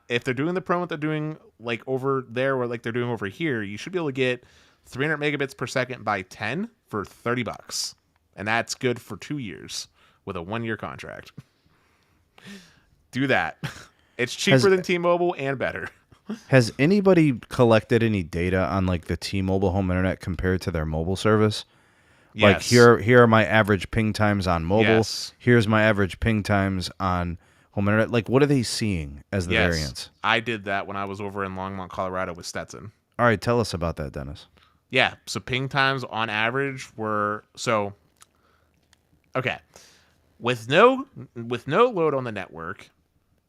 If they're doing the promo they're doing like over there or like they're doing over here, you should be able to get 300 megabits per second by 10 for $30. And that's good for 2 years with a 1-year contract. Do that. It's cheaper than T-Mobile and better. Has anybody collected any data on like the T-Mobile home internet compared to their mobile service? Like here are my average ping times on mobile. Yes. Here's my average ping times on home internet. Like, what are they seeing as the variance? I did that when I was over in Longmont, Colorado with Stetson. All right, tell us about that, Dennis. Yeah, so ping times on average were okay. With no load on the network,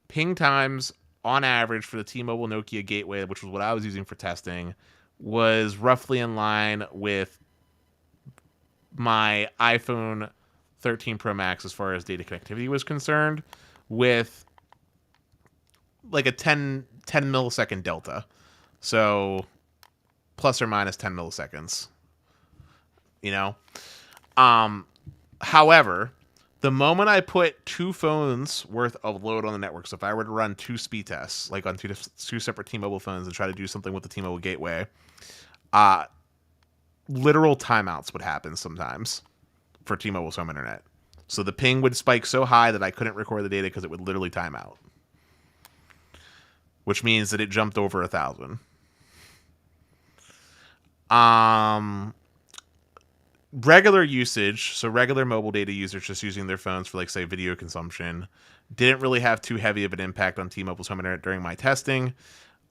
ping times on average for the T-Mobile Nokia gateway, which was what I was using for testing, was roughly in line with my iPhone 13 Pro Max as far as data connectivity was concerned, with like a 10 millisecond delta. So plus or minus 10 milliseconds. You know? However, the moment I put 2 phones worth of load on the network, so if I were to run 2 speed tests, like on two separate T-Mobile phones and try to do something with the T-Mobile gateway, literal timeouts would happen sometimes for T-Mobile's home internet. So the ping would spike so high that I couldn't record the data because it would literally time out. Which means that it jumped over 1,000. Regular usage, so regular mobile data users just using their phones for, like, say, video consumption, didn't really have too heavy of an impact on T-Mobile's home internet during my testing.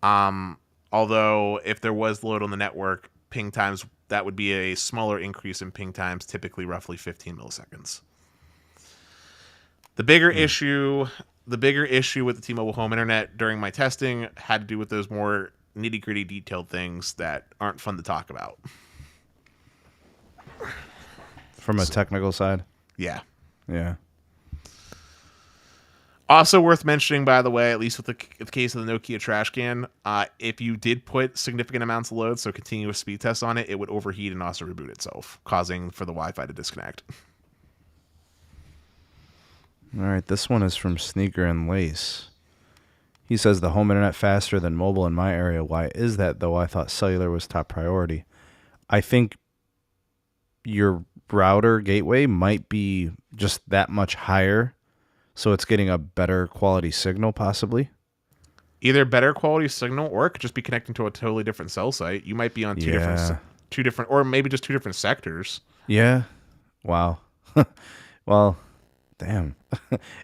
Although, if there was load on the network, ping times, that would be a smaller increase in ping times, typically roughly 15 milliseconds. The bigger issue The bigger issue with the T-Mobile home internet during my testing had to do with those more nitty-gritty detailed things that aren't fun to talk about. From a technical side? Yeah. Yeah. Also worth mentioning, by the way, at least with the case of the Nokia trash can, if you did put significant amounts of load, so continuous speed tests on it, it would overheat and also reboot itself, causing for the Wi-Fi to disconnect. All right, this one is from Sneaker and Lace. He says the home internet faster than mobile in my area. Why is that, though? I thought cellular was top priority. I think your router gateway might be just that much higher, so it's getting a better quality signal, possibly. Either better quality signal, or it could just be connecting to a totally different cell site. You might be on two different, or maybe just two different sectors. Yeah. Wow. Well, damn.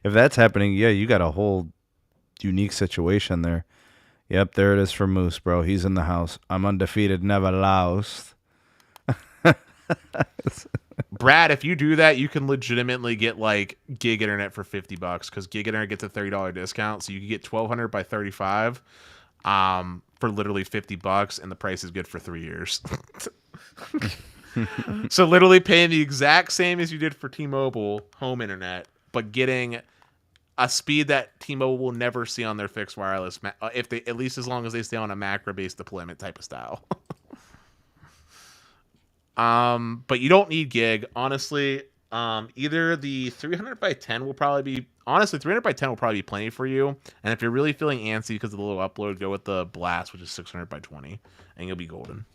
If that's happening, yeah, you got a whole unique situation there. Yep, there it is for Moose, bro. He's in the house. I'm undefeated, never lost. Brad, if you do that, you can legitimately get like gig internet for $50 because gig internet gets a $30 discount, so you can get 1200 by 35 for literally $50, and the price is good for 3 years. So literally paying the exact same as you did for T-Mobile home internet, but getting a speed that T-Mobile will never see on their fixed wireless, if they, at least as long as they stay on a macro-based deployment type of style. But you don't need gig, honestly. Either the 300 by 10 will probably be, honestly, 300 by 10 will probably be plenty for you. And if you're really feeling antsy because of the low upload, go with the Blast, which is 600 by 20, and you'll be golden.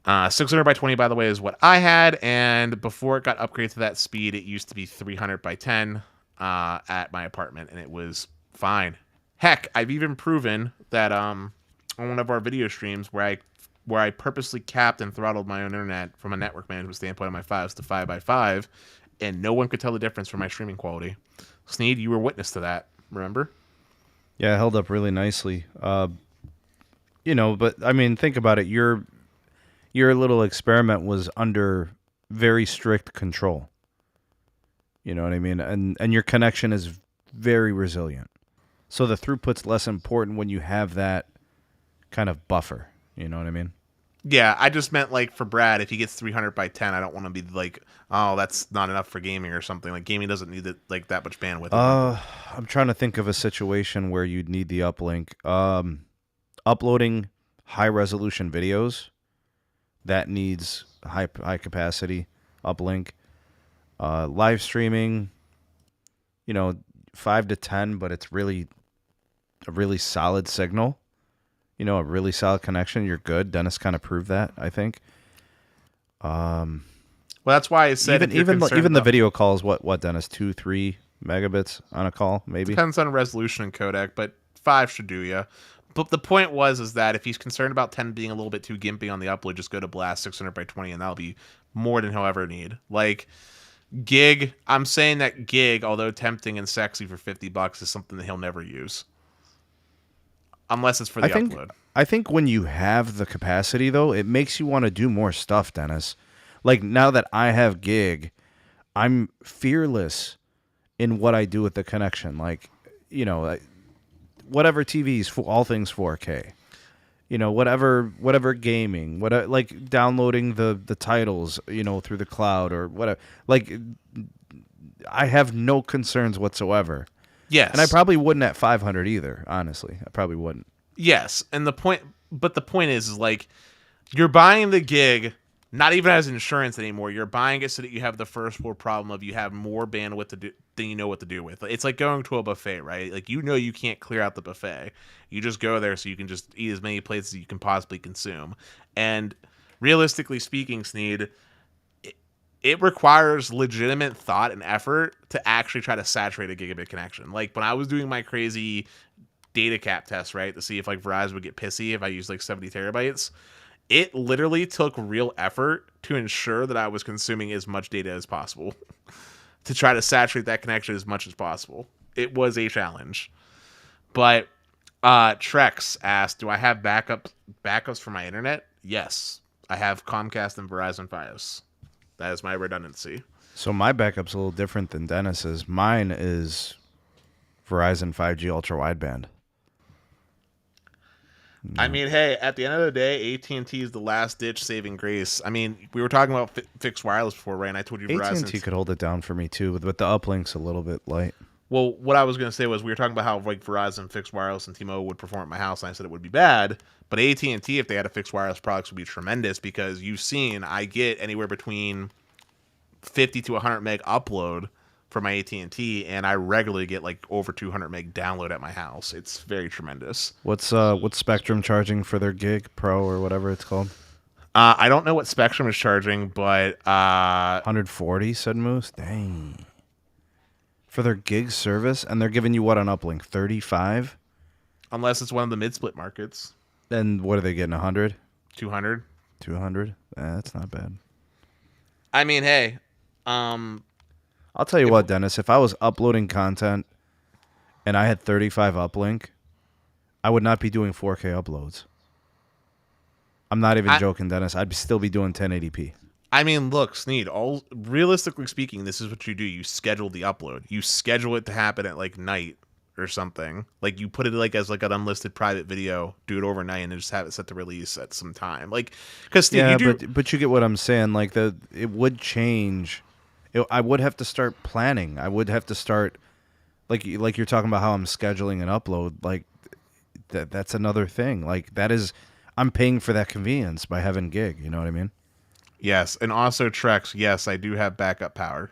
600 by 20, by the way, is what I had, and before it got upgraded to that speed, it used to be 300 by 10 at my apartment, and it was fine. Heck, I've even proven that on one of our video streams where I purposely capped and throttled my own internet from a network management standpoint on my files to 5x5, and no one could tell the difference from my streaming quality. Sneed, you were witness to that, remember? Yeah, it held up really nicely. But I mean, think about it. Your little experiment was under very strict control. You know what I mean? And your connection is very resilient. So the throughput's less important when you have that kind of buffer. You know what I mean? Yeah, I just meant like for Brad, if he gets 300 by 10, I don't want to be like, oh, that's not enough for gaming or something. Like gaming doesn't need like that much bandwidth. I'm trying to think of a situation where you'd need the uplink. Uploading high resolution videos, that needs high capacity uplink. Live streaming, 5 to 10, but it's really a really solid signal. A really solid connection. You're good. Dennis kind of proved that, I think. Well, that's why I said even the video calls. What Dennis? 2-3 megabits on a call, maybe. Depends on resolution and codec, but 5 should do ya. But the point is that if he's concerned about 10 being a little bit too gimpy on the upload, just go to Blast 600 by 20, and that'll be more than he'll ever need. Like gig, I'm saying that gig, although tempting and sexy for $50, is something that he'll never use. Unless it's for the upload. I think when you have the capacity, though, it makes you want to do more stuff, Dennis. Like, now that I have gig, I'm fearless in what I do with the connection. Like, whatever TVs, all things 4K. Whatever gaming, like downloading the titles, through the cloud or whatever. Like, I have no concerns whatsoever. Yes. And I probably wouldn't at 500 either, honestly. I probably wouldn't. Yes. And the point is like, you're buying the gig not even as insurance anymore. You're buying it so that you have the first world problem of you have more bandwidth to do than you know what to do with. It's like going to a buffet, right? Like, you can't clear out the buffet. You just go there so you can just eat as many plates as you can possibly consume. And realistically speaking, Sneed, it requires legitimate thought and effort to actually try to saturate a gigabit connection. Like when I was doing my crazy data cap test, right, to see if like Verizon would get pissy if I used like 70 terabytes, it literally took real effort to ensure that I was consuming as much data as possible to try to saturate that connection as much as possible. It was a challenge. But Trex asked, do I have backups for my internet? Yes. I have Comcast and Verizon Fios. That is my redundancy. So my backup's a little different than Dennis's. Mine is Verizon 5G ultra wideband. I mean, hey, at the end of the day, AT&T is the last ditch saving grace. I mean, we were talking about fixed wireless before, right? And I told you Verizon. AT&T could hold it down for me too, but the uplink's a little bit light. Well, what I was going to say was we were talking about how like Verizon fixed wireless and T-Mobile would perform at my house, and I said it would be bad. But AT&T, if they had a fixed wireless products, would be tremendous because you've seen I get anywhere between 50 to 100 meg upload for my AT&T, and I regularly get like over 200 meg download at my house. It's very tremendous. What's Spectrum charging for their gig pro or whatever it's called? I don't know what Spectrum is charging, but 140 said Moose. Dang. For their gig service, and they're giving you what on uplink? 35? Unless it's one of the mid-split markets. Then what are they getting? 100? 200? 200? That's not bad. I mean, hey, I'll tell you what, Dennis, if I was uploading content and I had 35 uplink, I would not be doing 4K uploads. I'm not even joking, Dennis. I'd still be doing 1080p. I mean, look, Sneed, realistically speaking, this is what you do. You schedule the upload. You schedule it to happen at like night or something. Like you put it like as like an unlisted private video, do it overnight, and then just have it set to release at some time. Like, because but you get what I'm saying. Like it would change. I would have to start planning. I would have to start like you're talking about how I'm scheduling an upload. Like that's another thing. Like I'm paying for that convenience by having gig. You know what I mean? Yes, and also Trex. Yes, I do have backup power.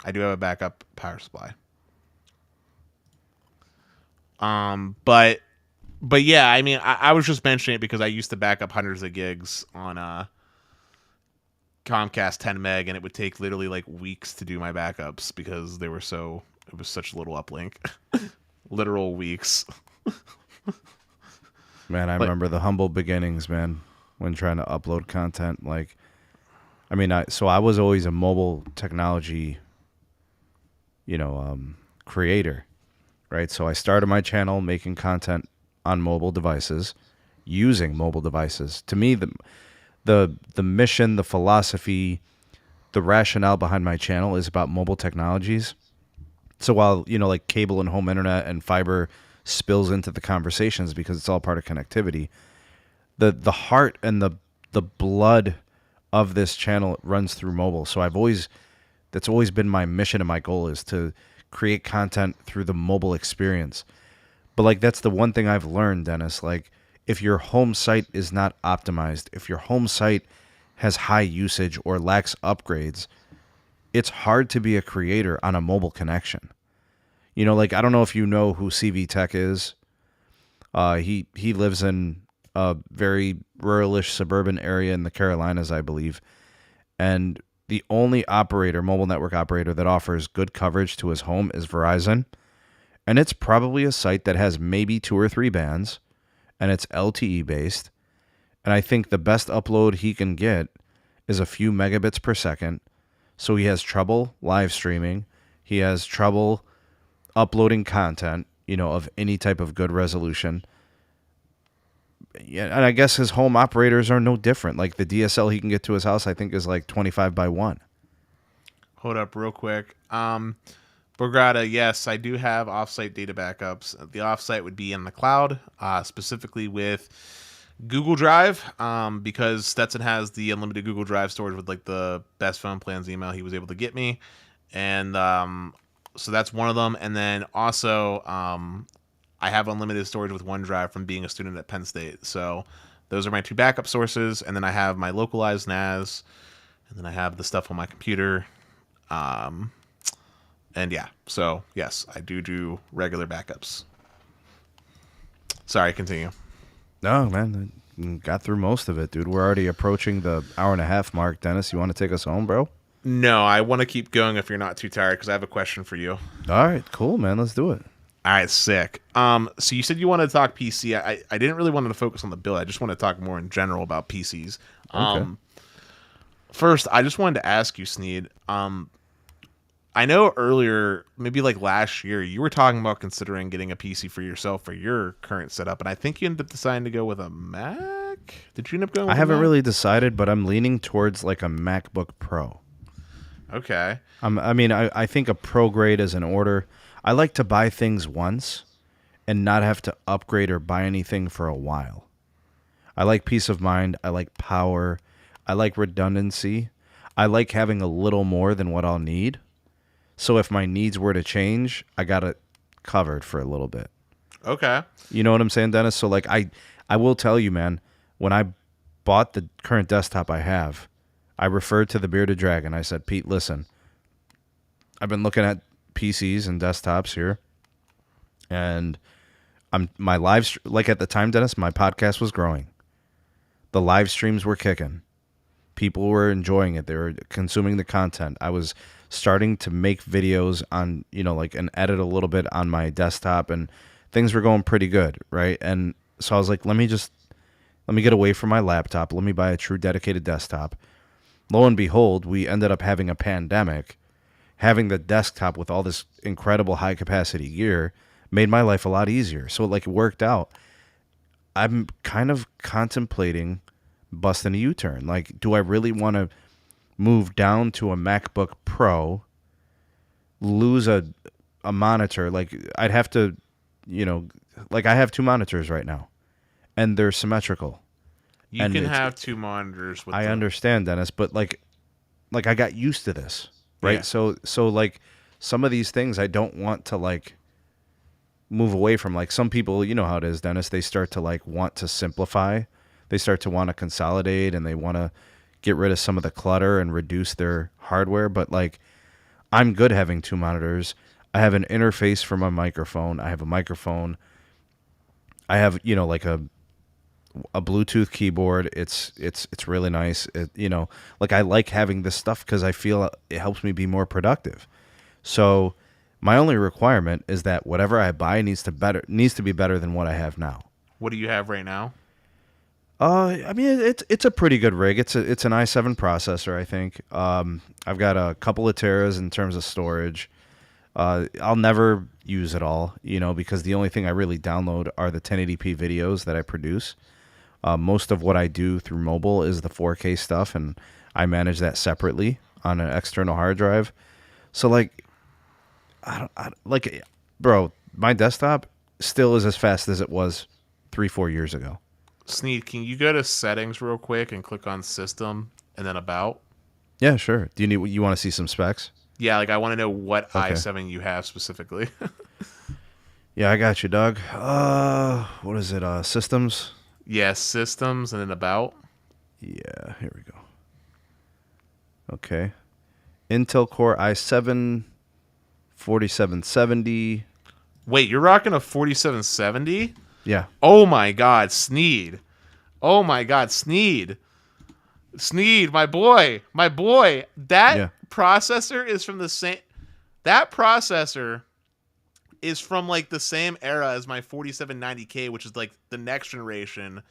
I do have a backup power supply. But yeah, I mean, I was just mentioning it because I used to back up hundreds of gigs on Comcast 10 meg, and it would take literally like weeks to do my backups because it was such little uplink. Literal weeks. Man, I remember the humble beginnings, man, when trying to upload content. Like, I mean, I was always a mobile technology, creator, right? So I started my channel making content on mobile devices, using mobile devices. To me, the mission, the philosophy, the rationale behind my channel is about mobile technologies. So while, like cable and home internet and fiber spills into the conversations because it's all part of connectivity, the heart and the blood of this channel runs through mobile. So that's always been my mission and my goal is to create content through the mobile experience. But like, that's the one thing I've learned, Dennis, like if your home site is not optimized, if your home site has high usage or lacks upgrades, it's hard to be a creator on a mobile connection. Like, I don't know if you know who CV Tech is. He lives in a very ruralish suburban area in the Carolinas, I believe. And the only mobile network operator that offers good coverage to his home is Verizon. And it's probably a site that has maybe 2 or 3 bands, and it's LTE based. And I think the best upload he can get is a few megabits per second. So he has trouble live streaming. He has trouble uploading content, of any type of good resolution. Yeah, and I guess his home operators are no different. Like the DSL he can get to his house, I think, is like 25x1. Hold up real quick. Borgata, yes, I do have offsite data backups. The offsite would be in the cloud, specifically with Google Drive, because Stetson has the unlimited Google Drive storage with like the best phone plans email he was able to get me. And so that's one of them. And then also I have unlimited storage with OneDrive from being a student at Penn State. So those are my 2 backup sources. And then I have my localized NAS. And then I have the stuff on my computer. And yeah, so yes, I do regular backups. Sorry, continue. No, man, got through most of it, dude. We're already approaching the hour-and-a-half mark. Dennis, you want to take us home, bro? No, I want to keep going if you're not too tired because I have a question for you. All right, cool, man. Let's do it. All right, sick. So you said you wanted to talk PC. I didn't really want to focus on the build. I just want to talk more in general about PCs. Okay. First, I just wanted to ask you, Sneed. I know earlier, maybe like last year, you were talking about considering getting a PC for yourself for your current setup, and I think you ended up deciding to go with a Mac. Did you end up going with I a haven't Mac? really decided, but I'm leaning towards like a MacBook Pro. Okay. I think a pro grade is in order. I like to buy things once and not have to upgrade or buy anything for a while. I like peace of mind. I like power. I like redundancy. I like having a little more than what I'll need. So if my needs were to change, I got it covered for a little bit. Okay. You know what I'm saying, Dennis? So like I will tell you, man, when I bought the current desktop I have, I referred to the Bearded Dragon. I said, Pete, listen, I've been looking at PCs and desktops here, and like at the time, Dennis, my podcast was growing. The live streams were kicking. People were enjoying it. They were consuming the content. I was starting to make videos on, and edit a little bit on my desktop, and things were going pretty good, right? And so I was like, let me get away from my laptop. Let me buy a true dedicated desktop. Lo and behold, we ended up having a pandemic. Having the desktop with all this incredible high capacity gear made my life a lot easier. So it worked out. I'm kind of contemplating busting a U-turn. Like, do I really want to move down to a MacBook Pro, lose a monitor? Like, I'd have to, I have two monitors right now, and they're symmetrical. You can have two monitors. I understand, Dennis, but like I got used to this, right? Yeah. So like some of these things I don't want to move away from. Like some people, you know how it is, Dennis. They start to want to simplify. They start to want to consolidate, and they want to get rid of some of the clutter and reduce their hardware. But I'm good having two monitors. I have an interface for my microphone. I have a microphone. I have a Bluetooth keyboard. It's really nice. I like having this stuff because I feel it helps me be more productive. So my only requirement is that whatever I buy needs to be better than what I have now. What do you have right now? It's a pretty good rig. It's an i7 processor, I think. I've got a couple of teras in terms of storage. I'll never use it all, because the only thing I really download are the 1080p videos that I produce. Most of what I do through mobile is the 4K stuff, and I manage that separately on an external hard drive. So bro, my desktop still is as fast as it was 3-4 years ago. Sneed, can you go to settings real quick and click on system and then about? Yeah, sure. You want to see some specs? Yeah, I want to know what i7 you have specifically. Yeah, I got you, Doug. What is it? Systems? Yeah, systems and then about. Yeah, here we go. Okay. Intel Core i7 4770. Wait, you're rocking a 4770? Yeah. Oh my God, Sneed. Oh my God, Sneed. Sneed, my boy. That processor is from the same. That processor is from the same era as my 4790K, which is the next generation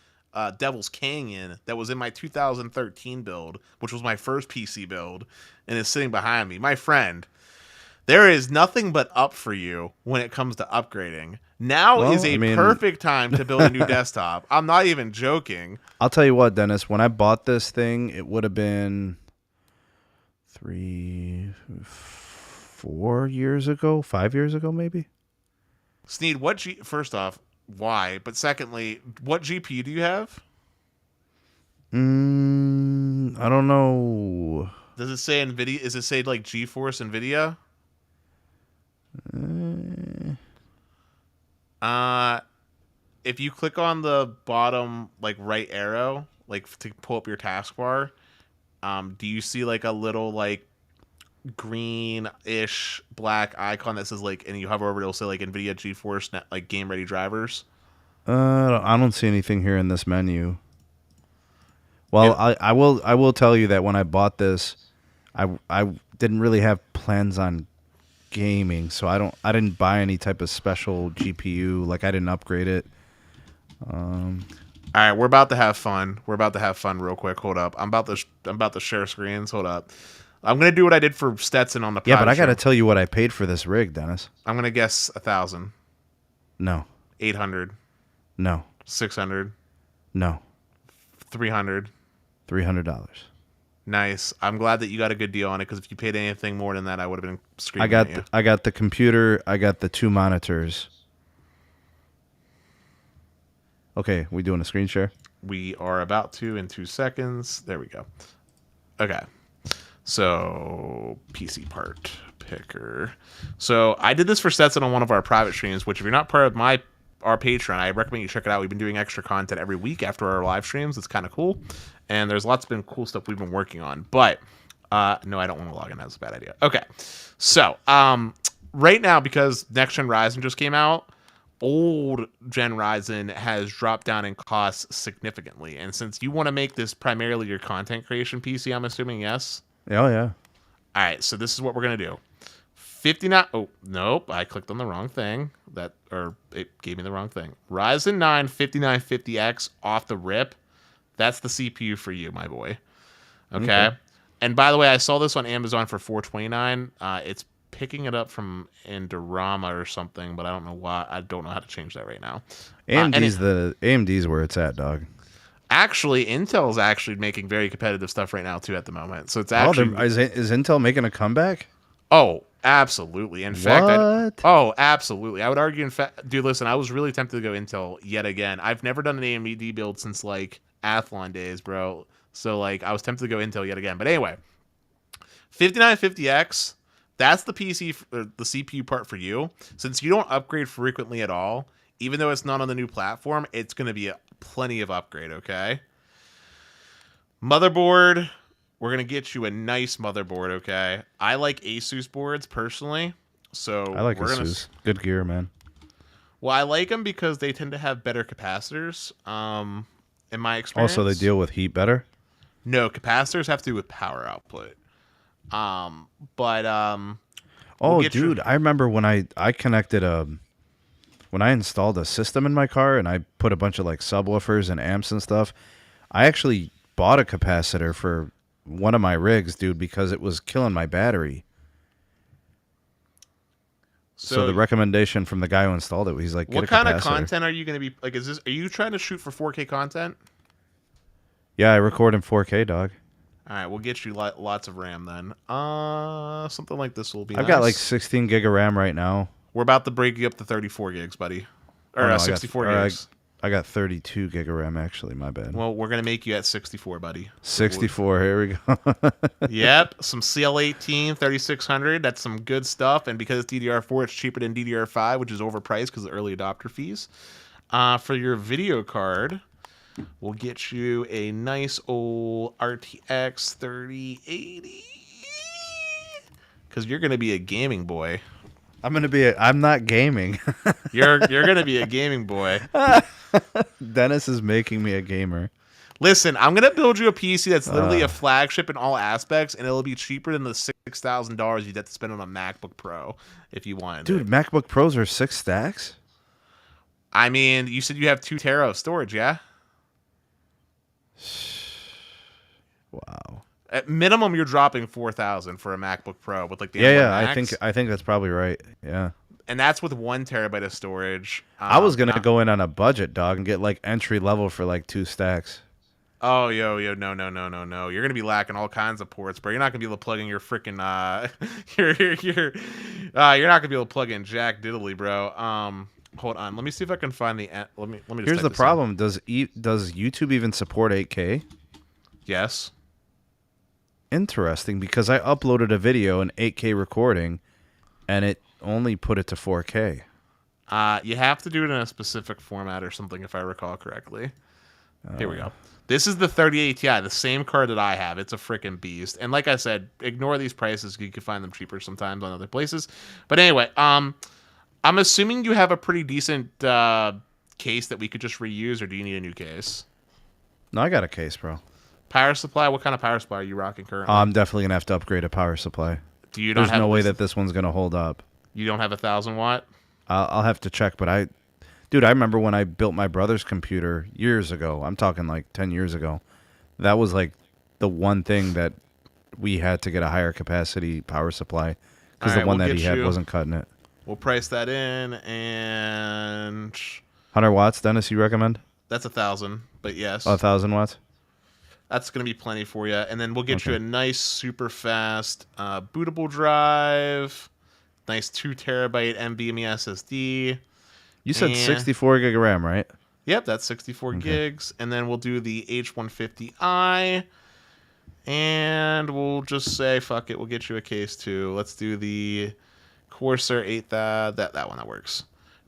Devil's Canyon that was in my 2013 build, which was my first PC build, and is sitting behind me. My friend, there is nothing but up for you when it comes to upgrading. Now is a perfect time to build a new desktop. I'm not even joking. I'll tell you what, Dennis, when I bought this thing, it would have been 4 years ago, 5 years ago, maybe. Sneed, first off, why? But secondly, what GPU do you have? I don't know. Does it say NVIDIA? Does it say GeForce NVIDIA? If you click on the bottom right arrow, to pull up your taskbar, do you see a little greenish black icon that says and you hover over it'll say NVIDIA GeForce game ready drivers? I don't see anything here in this menu. Well, I will tell you that when I bought this, I didn't really have plans on gaming, so I didn't buy any type of special GPU. I didn't upgrade it. All right, we're about to have fun. Real quick. Hold up. I'm about to share screens. Hold up. I'm gonna do what I did for Stetson on the. Yeah, but I gotta tell you what I paid for this rig, Dennis. I'm gonna guess 1,000. No. 800. No. 600. No. 300. $300. Nice. I'm glad that you got a good deal on it because if you paid anything more than that, I would have been screaming at you. I got the computer. I got the 2 monitors. Okay, we doing a screen share? We are about to in 2 seconds. There we go. Okay. So, PC part picker. So, I did this for Stetson on one of our private streams, which if you're not part of our Patreon, I recommend you check it out. We've been doing extra content every week after our live streams. It's kind of cool. And there's lots of been cool stuff we've been working on. But, no, I don't want to log in. That's a bad idea. Okay. So, right now, because Next Gen Ryzen just came out, old Gen Ryzen has dropped down in costs significantly. And since you want to make this primarily your content creation PC, I'm assuming, yes? Oh, yeah. All right, so this is what we're going to do. 59. Oh, nope. I clicked on the wrong thing. It gave me the wrong thing. Ryzen 9 5950X off the rip. That's the CPU for you, my boy. Okay. And by the way, I saw this on Amazon for $429. It's picking it up from Indorama or something, but I don't know why. I don't know how to change that right now. AMD's where it's at, dog. Actually, Intel's actually making very competitive stuff right now too at the moment. So it's actually is Intel making a comeback? Oh, absolutely. In fact, absolutely. I would argue, in fact, dude, listen, I was really tempted to go Intel yet again. I've never done an AMD build since like Athlon days, bro. So like I was tempted to go Intel yet again. But anyway, 5950X, that's the PC, or the CPU part for you. Since you don't upgrade frequently at all, even though it's not on the new platform, it's going to be plenty of upgrade, okay? Motherboard, we're going to get you a nice motherboard, okay? I like Asus boards, personally. So I like Asus. Good gear, man. Well, I like them because they tend to have better capacitors, in my experience. Also, they deal with heat better? No, capacitors have to do with power output. Oh, dude, I remember when I connected when I installed a system in my car and I put a bunch of like subwoofers and amps and stuff, I actually bought a capacitor for one of my rigs, dude, because it was killing my battery. So the recommendation from the guy who installed it, he's like, get what a kind capacitor. of content are you going to be like? Are you trying to shoot for 4K content? Yeah, I record in 4K, dog. All right, we'll get you lots of RAM then. Something like this will be I've got like 16 gig of RAM right now. We're about to break you up to 34 gigs, buddy. Or 64 gigs. I got 32 gig of RAM, actually. My bad. Well, we're going to make you at 64, buddy. 64. Here we go. Yep. Some CL18 3600. That's some good stuff. And because it's DDR4, it's cheaper than DDR5, which is overpriced because of early adopter fees. For your video card, we'll get you a nice old RTX 3080. Because you're going to be a gaming boy. I'm not gaming. You're going to be a gaming boy. Dennis is making me a gamer. Listen, I'm going to build you a PC that's literally a flagship in all aspects, and it'll be cheaper than the $6,000 you'd have to spend on a MacBook Pro if you wanted. Dude, MacBook Pros are 6 stacks? I mean, you said you have 2 tera of storage, yeah? Wow. At minimum, you're dropping $4,000 for a MacBook Pro with like the M1 Max. I think that's probably right. Yeah. And that's with 1 terabyte of storage. I was gonna go in on a budget, dog, and get like entry level for like 2 stacks. Oh, yo, no. You're gonna be lacking all kinds of ports, bro. You're not gonna be able to plug in your freaking you're not gonna be able to plug in Jack Diddley, bro. Hold on, let me see if I can find the. Let me. Just Here's the problem. Does YouTube even support 8K? Yes. Interesting, because I uploaded a video in 8K recording, and it only put it to 4K. You have to do it in a specific format or something, if I recall correctly. Here we go. This is the 3080 Ti, the same card that I have. It's a freaking beast. And like I said, ignore these prices. You can find them cheaper sometimes on other places. But anyway, I'm assuming you have a pretty decent case that we could just reuse, or do you need a new case? No, I got a case, bro. Power supply? What kind of power supply are you rocking currently? I'm definitely going to have to upgrade a power supply. There's no way that this one's going to hold up. You don't have 1,000 watt? I'll have to check, but I remember when I built my brother's computer years ago. I'm talking like 10 years ago. That was like the one thing that we had to get a higher capacity power supply because the one that he had wasn't cutting it. We'll price that in, and 100 watts, Dennis, you recommend? That's 1,000, but yes. 1,000 watts? That's going to be plenty for you. And then we'll get you a nice, super fast bootable drive, nice 2 terabyte NVMe SSD. You said 64 gig of RAM, right? Yep, that's 64 gigs. And then we'll do the H150i. And we'll just say, fuck it, we'll get you a case too. Let's do the Corsair 8. That one, that works.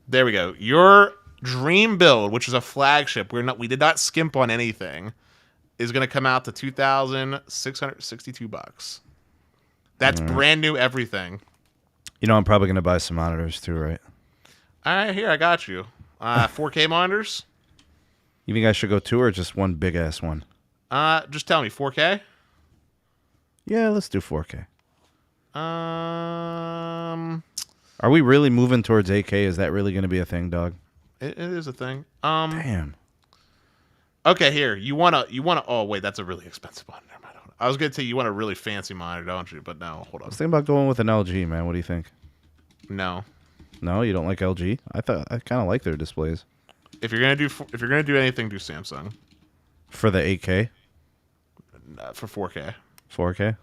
There we go. Your dream build, which is a flagship, we did not skimp on anything, is going to come out to $2,662. That's brand new everything. You know, I'm probably going to buy some monitors too, right? All right, here, I got you. 4K monitors? You think I should go 2 or just one big-ass one? Just tell me, 4K? Yeah, let's do 4K. Are we really moving towards 8K? Is that really going to be a thing, dog? It is a thing. Damn. Okay, here. You wanna? Oh wait, that's a really expensive one. Never mind. I was gonna say you want a really fancy monitor, don't you? But no, hold on. I was thinking about going with an LG, man. What do you think? No. No, you don't like LG? I kind of like their displays. If you're gonna do anything, do Samsung. For the 8K? For 4K. 4K?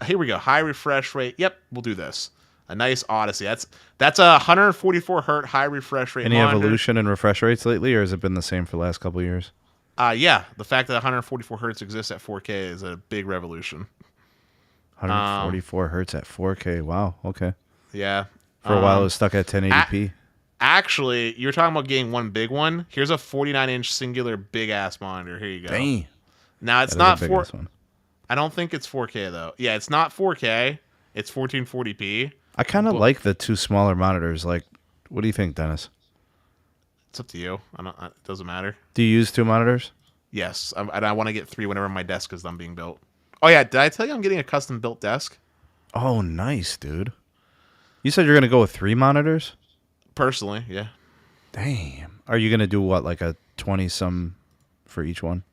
Here we go. High refresh rate. Yep, we'll do this. A nice Odyssey. That's a 144 hertz high refresh rate. Any monitor. evolution in refresh rates lately, or has it been the same for the last couple of years? Yeah. The fact that 144 hertz exists at 4K is a big revolution. 144 hertz at 4K. Wow. Okay. Yeah. For a while, it was stuck at 1080p. Actually, you were talking about getting one big one. Here's a 49-inch singular big-ass monitor. Here you go. Dang. Now, it's not 4K. I don't think it's 4K, though. Yeah, it's not 4K. It's 1440p. I kind of like the 2 smaller monitors. Like, what do you think, Dennis? It's up to you. It doesn't matter. Do you use 2 monitors? Yes. I want to get 3 whenever my desk is done being built. Oh, yeah. Did I tell you I'm getting a custom-built desk? Oh, nice, dude. You said you're going to go with 3 monitors? Personally, yeah. Damn. Are you going to do what, like a 20-some for each one?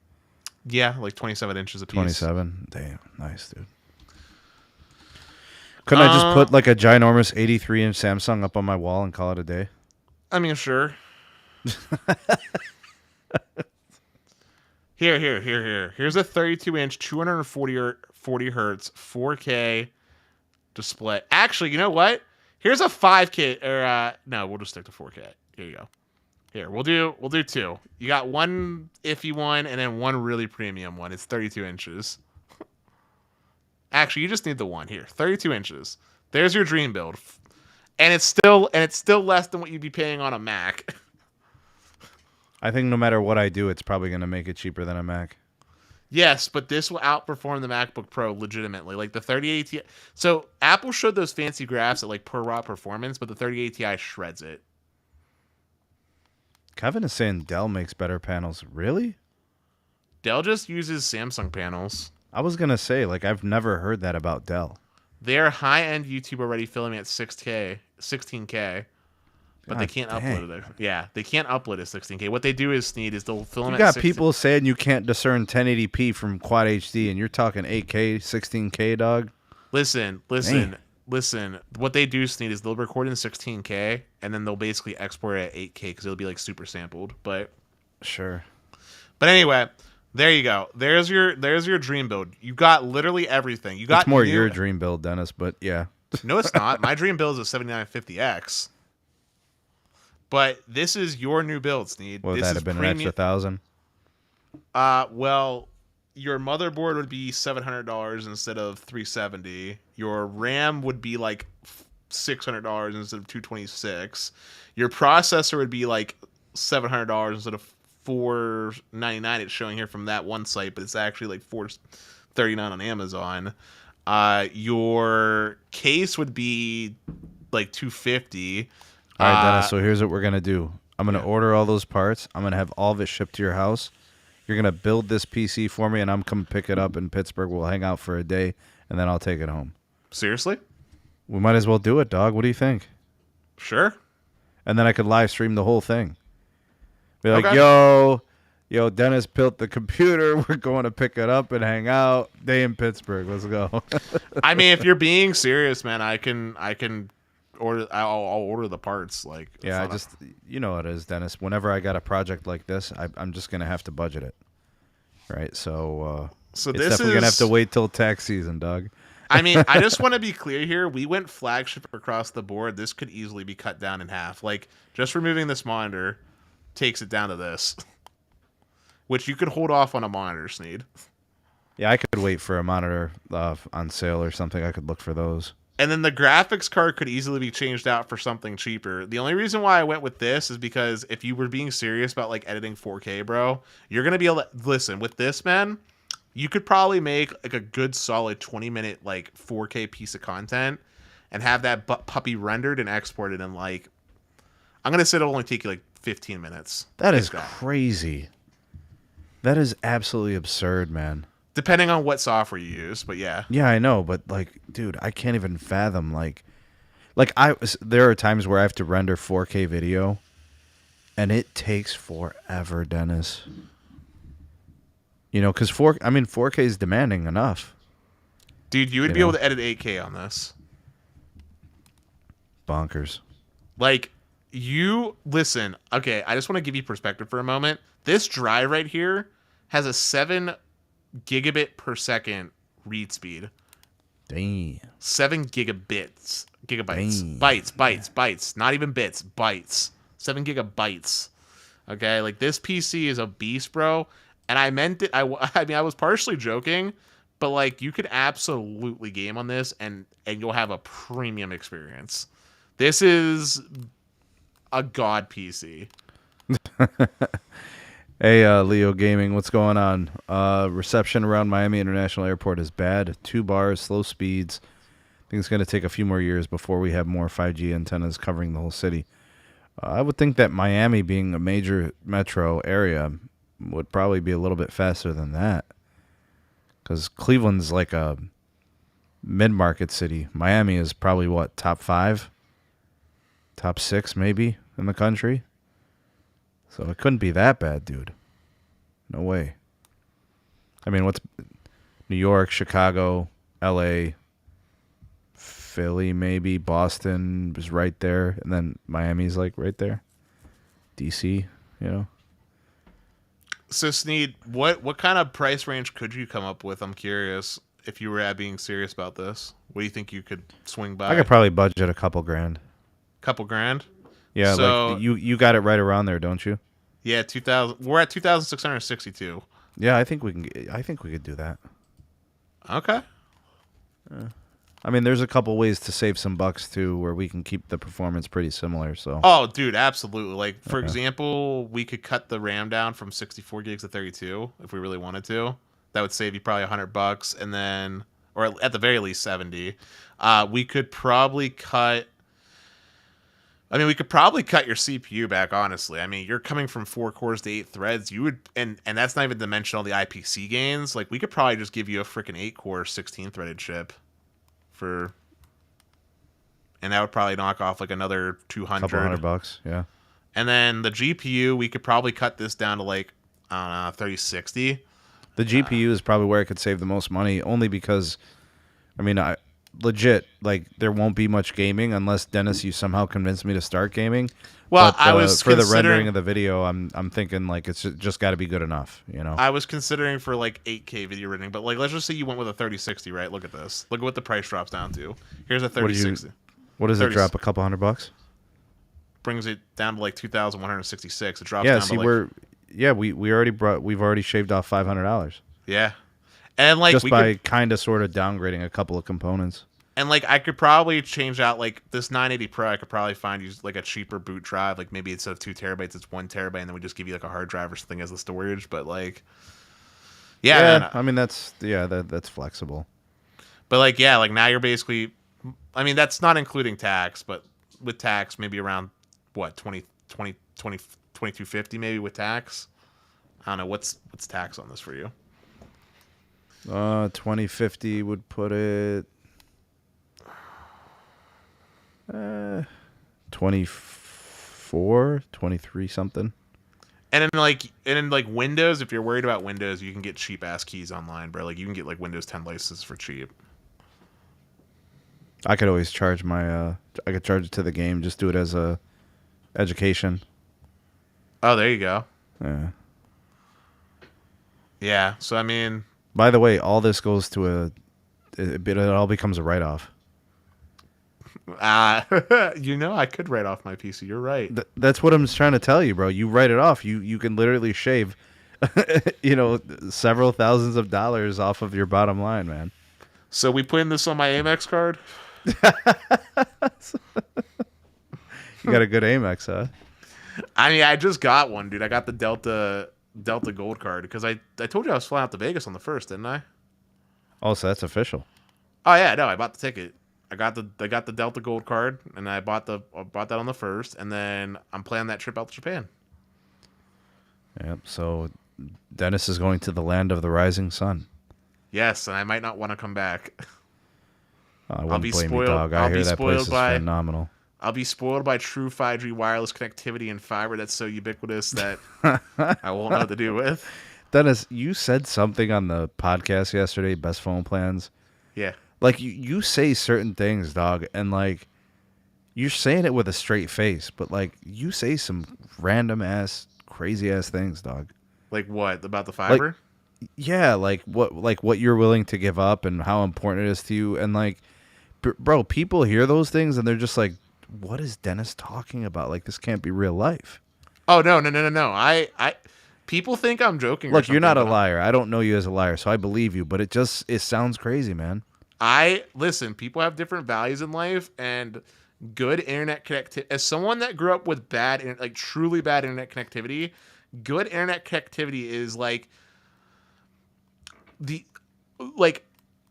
Yeah, like 27 inches a piece. 27? Damn. Nice, dude. Couldn't I just put like a ginormous 83-inch Samsung up on my wall and call it a day? I mean, sure. Here. Here's a 32-inch, 240 hertz, 4K display. Actually, you know what? Here's a 5K. No, we'll just stick to 4K. Here you go. Here, we'll do 2. You got one iffy one and then one really premium one. It's 32 inches. Actually, you just need the one here. 32 inches. There's your dream build. And it's still less than what you'd be paying on a Mac. I think no matter what I do, it's probably going to make it cheaper than a Mac. Yes, but this will outperform the MacBook Pro legitimately. Like the 3080 Ti. So Apple showed those fancy graphs at like per watt performance, but the 3080 Ti shreds it. Kevin is saying Dell makes better panels. Really? Dell just uses Samsung panels. I was going to say, like, I've never heard that about Dell. They're high-end YouTube already filming at 16K, but they can't upload it. Yeah, they can't upload at 16K. What they do is they'll film you at got 16K. People saying you can't discern 1080p from Quad HD, and you're talking 8K, 16K, dog? Listen. What they do, Sneed, is they'll record in 16K, and then they'll basically export it at 8K because it'll be like super sampled. But sure. But anyway, there you go. There's your dream build. You got literally everything. You got it's more your dream build, Dennis. But yeah. No, it's not. My dream build is a 7950X. But this is your new build, Sneed. Would that have been an extra $1,000? Well, your motherboard would be $700 instead of $370. Your RAM would be like $600 instead of $226. Your processor would be like $700 instead of $499. It's showing here from that one site, but it's actually like $439 on Amazon. Your case would be like $250. All right, Dennis. So here's what we're gonna do. I'm gonna order all those parts. I'm gonna have all of it shipped to your house. You're gonna build this PC for me, and I'm coming pick it up in Pittsburgh. We'll hang out for a day, and then I'll take it home. Seriously? We might as well do it, dog. What do you think? Sure. And then I could live stream the whole thing. Be like, okay. yo, Dennis built the computer. We're going to pick it up and hang out. Day in Pittsburgh. Let's go. I mean, if you're being serious, man, I can order. I'll order the parts. Like, yeah, you know how it is, Dennis. Whenever I got a project like this, I'm just gonna have to budget it. right? So So it's this definitely gonna have to is. wait till tax season, dog. I mean, I just want to be clear here. We went flagship across the board. This could easily be cut down in half. Like, just removing this monitor takes it down to this, which you could hold off on a monitor, Sneed. Yeah, I could wait for a monitor on sale or something. I could look for those. And then the graphics card could easily be changed out for something cheaper. The only reason why I went with this is because if you were being serious about like editing 4K, bro, you're gonna be able to listen with this, man. You could probably make like a good solid 20-minute like 4K piece of content and have that puppy rendered and exported in like, I'm gonna say it'll only take you like 15 minutes. That is crazy. That is absolutely absurd, man. Depending on what software you use, but yeah. Yeah, I know, but like, dude, I can't even fathom there are times where I have to render 4K video, and it takes forever, Dennis. You know, because 4K is demanding enough. Dude, you would be able to edit 8K on this. Bonkers. Like, you listen. Okay, I just want to give you perspective for a moment. This drive right here has a 7 gigabit per second read speed. Damn. 7 gigabytes. Damn. Bytes. Not even bits. Bytes. 7 gigabytes. Okay, like this PC is a beast, bro. And I meant it. I mean, I was partially joking, but like you could absolutely game on this, and you'll have a premium experience. This is a god PC. Hey, Leo Gaming, what's going on? Reception around Miami International Airport is bad. 2 bars, slow speeds. I think it's going to take a few more years before we have more 5G antennas covering the whole city. I would think that Miami, being a major metro area, would probably be a little bit faster than that. Because Cleveland's like a mid-market city. Miami is probably, what, top 5? Top 6, maybe, in the country? So it couldn't be that bad, dude. No way. I mean, what's New York, Chicago, LA, Philly, maybe, Boston is right there, and then Miami's like right there. DC, you know. So Sneed, what kind of price range could you come up with? I'm curious if you were being serious about this. What do you think you could swing by? I could probably budget a couple grand. Couple grand? Yeah, so, like you got it right around there, don't you? Yeah, 2000. We're at 2,662. Yeah, I think we could do that. Okay. I mean, there's a couple ways to save some bucks too, where we can keep the performance pretty similar. So. Oh, dude, absolutely. Like for example, we could cut the RAM down from 64 gigs to 32 if we really wanted to. That would save you probably $100, and then, or at the very least 70. We could probably cut. I mean, we could probably cut your CPU back, honestly. I mean, you're coming from 4 cores to 8 threads. You would, and that's not even to mention all the IPC gains. Like, we could probably just give you a freaking 8-core, 16-threaded chip for, and that would probably knock off like another 200. Couple $100, yeah. And then the GPU, we could probably cut this down to like, I don't know, 3060. The GPU is probably where I could save the most money, only because, I mean, legit, like, there won't be much gaming unless, Dennis, you somehow convince me to start gaming. Well, but, I was for the rendering of the video, I'm thinking like it's just got to be good enough, you know. I was considering for like 8K video rendering, but like let's just say you went with a 3060, right? Look at this. Look at what the price drops down to. Here's a 3060. What does it drop? A couple $100? Brings it down to like 2,166. It drops yeah, down see, to like, we've already shaved off $500. Yeah. And like just by kind of sort of downgrading a couple of components. And like I could probably change out like this 980 Pro. I could probably find you like a cheaper boot drive. Like maybe instead of 2 terabytes, it's 1 terabyte, and then we just give you like a hard drive or something as the storage. But like, yeah, man, I mean that's flexible. But like, yeah, like now you're basically, I mean that's not including tax, but with tax maybe around what 2250 maybe with tax. I don't know what's tax on this for you. 2050 would put it 24, 23 something. And in Windows, if you're worried about Windows, you can get cheap ass keys online, bro. Like you can get like Windows 10 licenses for cheap. I could always charge I could charge it to the game, just do it as a education. Oh, there you go. Yeah. Yeah. So I mean, By the way, all this goes to it all becomes a write-off. I could write off my PC. You're right. That's what I'm just trying to tell you, bro. You write it off. You can literally shave, several thousands of dollars off of your bottom line, man. So we putting this on my Amex card? You got a good Amex, huh? I mean, I just got one, dude. I got the Delta Gold card because I told you I was flying out to Vegas on the 1st, didn't I? Oh, so that's official. Oh yeah, no, I bought the ticket. I got the Delta Gold card, and I bought that on the 1st, and then I'm planning that trip out to Japan. Yep. So Dennis is going to the land of the rising sun. Yes, and I might not want to come back. I wouldn't blame you, dog. I hear that place is phenomenal. I'll be spoiled by true 5G wireless connectivity and fiber that's so ubiquitous that I won't know what to do with. Dennis, you said something on the podcast yesterday, Best Phone Plans. Yeah. Like, you say certain things, dog, and, like, you're saying it with a straight face, but, like, you say some random-ass, crazy-ass things, dog. Like what? About the fiber? Yeah, like what you're willing to give up and how important it is to you. And, like, bro, people hear those things, and they're just like, what is Dennis talking about? Like, this can't be real life. Oh, no. I people think I'm joking. Look, you're not a liar. I don't know you as a liar, so I believe you, but it sounds crazy, man. Listen, people have different values in life, and good internet connectivity, as someone that grew up with truly bad internet connectivity, good internet connectivity is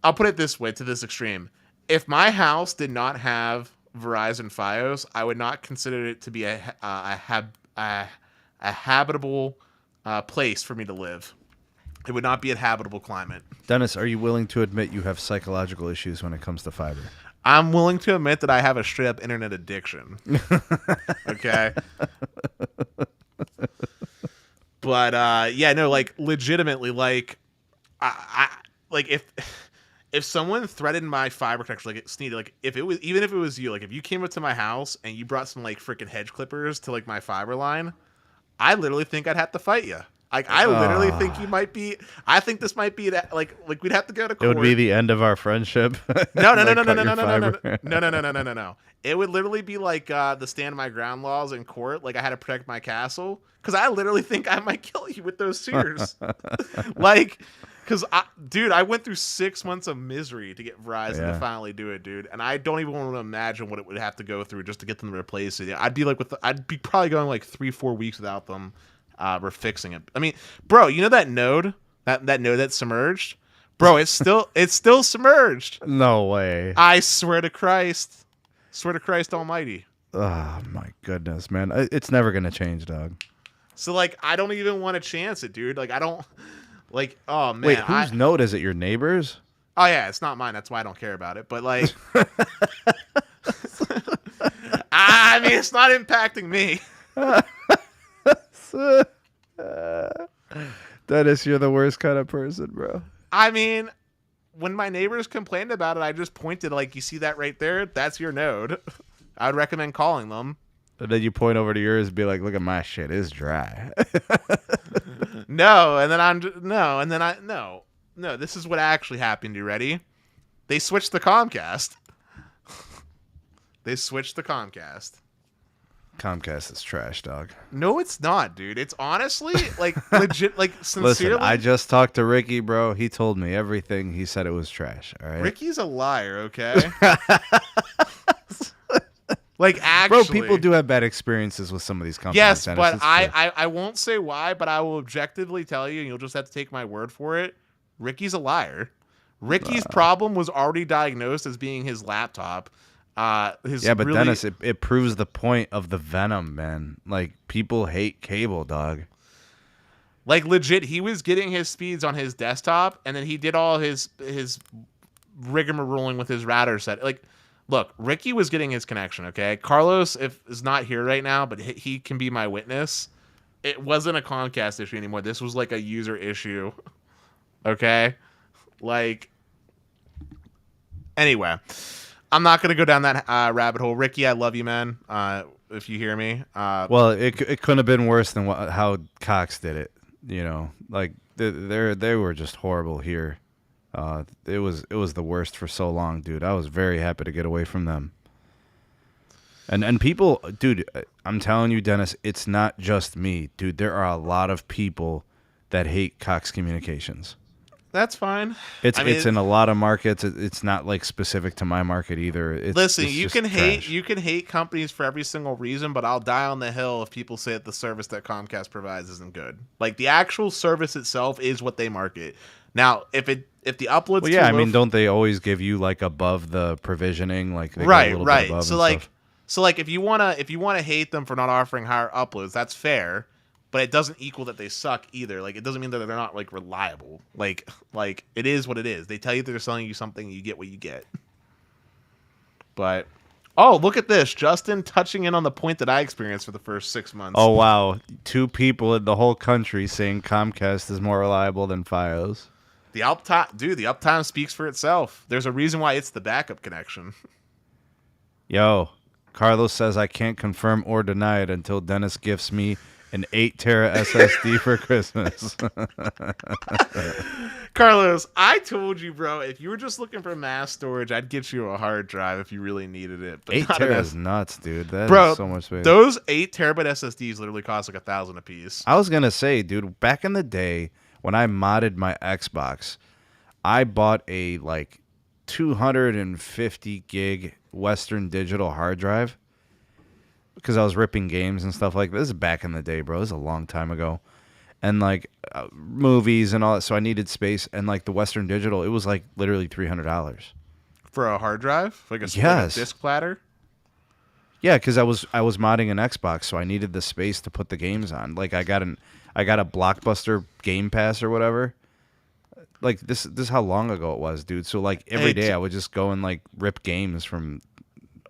I'll put it this way, to this extreme. If my house did not have Verizon Fios, I would not consider it to be a habitable place for me to live. It would not be a habitable climate. Dennis, are you willing to admit you have psychological issues when it comes to fiber? I'm willing to admit that I have a straight up internet addiction. Okay. But legitimately, if someone threatened my fiber connection, like Sneed, like if it was you, like if you came up to my house and you brought some like freaking hedge clippers to like my fiber line, I literally think I'd have to fight you. Like I literally think you might be. I think this might be that like we'd have to go to court. It would be the end of our friendship. No. It would literally be like the stand my ground laws in court. Like I had to protect my castle because I literally think I might kill you with those shears. Because I went through 6 months of misery to get Verizon to finally do it, dude. And I don't even want to imagine what it would have to go through just to get them to replace it. I'd be probably going like 3-4 weeks without them. We're fixing it. I mean, bro, you know that node node that's submerged, bro? It's still submerged. No way. I swear to Christ Almighty. Oh my goodness, man! It's never gonna change, dog. So like, I don't even want to chance it, dude. Like, I don't like. Oh man, wait, whose node is it? Your neighbor's? Oh yeah, it's not mine. That's why I don't care about it. But like, I mean, it's not impacting me. Dennis, you're the worst kind of person, bro. I mean, when my neighbors complained about it, I just pointed like, you see that right there? That's your node. I would recommend calling them. And then you point over to yours and be like, look at my shit, it's dry. No, this is what actually happened. You ready? They switched the Comcast. Comcast is trash, dog. No, it's not, dude. It's honestly like legit, like sincerely. Listen, I just talked to Ricky, bro. He told me everything. He said it was trash. All right. Ricky's a liar, okay? Like actually, bro, people do have bad experiences with some of these companies. Yes, Dennis. but I won't say why, but I will objectively tell you, and you'll just have to take my word for it. Ricky's a liar. Ricky's problem was already diagnosed as being his laptop. Dennis, it proves the point of the venom, man. Like, people hate cable, dog. Like, legit, he was getting his speeds on his desktop, and then he did all his rigmaroling with his router set. Like, look, Ricky was getting his connection, okay? Carlos is not here right now, but he can be my witness. It wasn't a Comcast issue anymore. This was, like, a user issue, okay? Like, anyway, I'm not going to go down that rabbit hole. Ricky, I love you, man, if you hear me. Well, it couldn't have been worse than how Cox did it, you know? Like, they were just horrible here. It was the worst for so long, dude. I was very happy to get away from them. And people, dude, I'm telling you, Dennis, it's not just me, dude. There are a lot of people that hate Cox Communications. That's fine. It's in a lot of markets. It's not like specific to my market either. Listen, it's you just can trash. hate companies for every single reason, but I'll die on the hill if people say that the service that Comcast provides isn't good. Like the actual service itself is what they market. Now, if the upload's well, yeah, too I low mean, don't they always give you like above the provisioning, like they right, go a little right. bit above So and like, stuff? so like if you wanna hate them for not offering higher uploads, that's fair. But it doesn't equal that they suck either. Like it doesn't mean that they're not like reliable. Like it is what it is. They tell you they're selling you something, you get what you get. But oh, look at this. Justin touching in on the point that I experienced for the first 6 months. Oh wow, 2 people in the whole country saying Comcast is more reliable than FiOS. The uptime speaks for itself. There's a reason why it's the backup connection. Yo, Carlos says I can't confirm or deny it until Dennis gifts me an 8 tera SSD for Christmas. Carlos, I told you, bro, if you were just looking for mass storage, I'd get you a hard drive if you really needed it. But 8 tera is nuts, dude. That is so much space. Those 8 terabyte SSDs literally cost like $1,000 a piece. I was gonna say, dude, back in the day when I modded my Xbox, I bought a like 250 gig Western Digital hard drive because I was ripping games and stuff like this. This is back in the day, bro. This is a long time ago. And like movies and all that, so I needed space. And like the Western Digital, it was like literally $300 for a hard drive, like a disc platter. Yeah, because I was modding an Xbox, so I needed the space to put the games on. Like I got a Blockbuster Game Pass or whatever. Like this is how long ago it was, dude. So like every day I would just go and like rip games from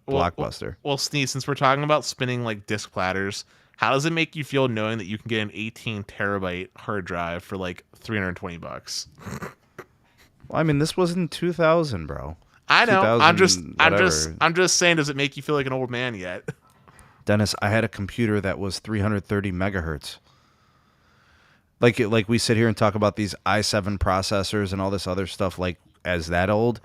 Blockbuster. Well, Sneeze, since we're talking about spinning like disc platters, how does it make you feel knowing that you can get an 18 terabyte hard drive for like $320? Well, I mean, this was in 2000, bro. I know. I'm just saying, does it make you feel like an old man yet? Dennis, I had a computer that was 330 megahertz. Like we sit here and talk about these i7 processors and all this other stuff like as that old.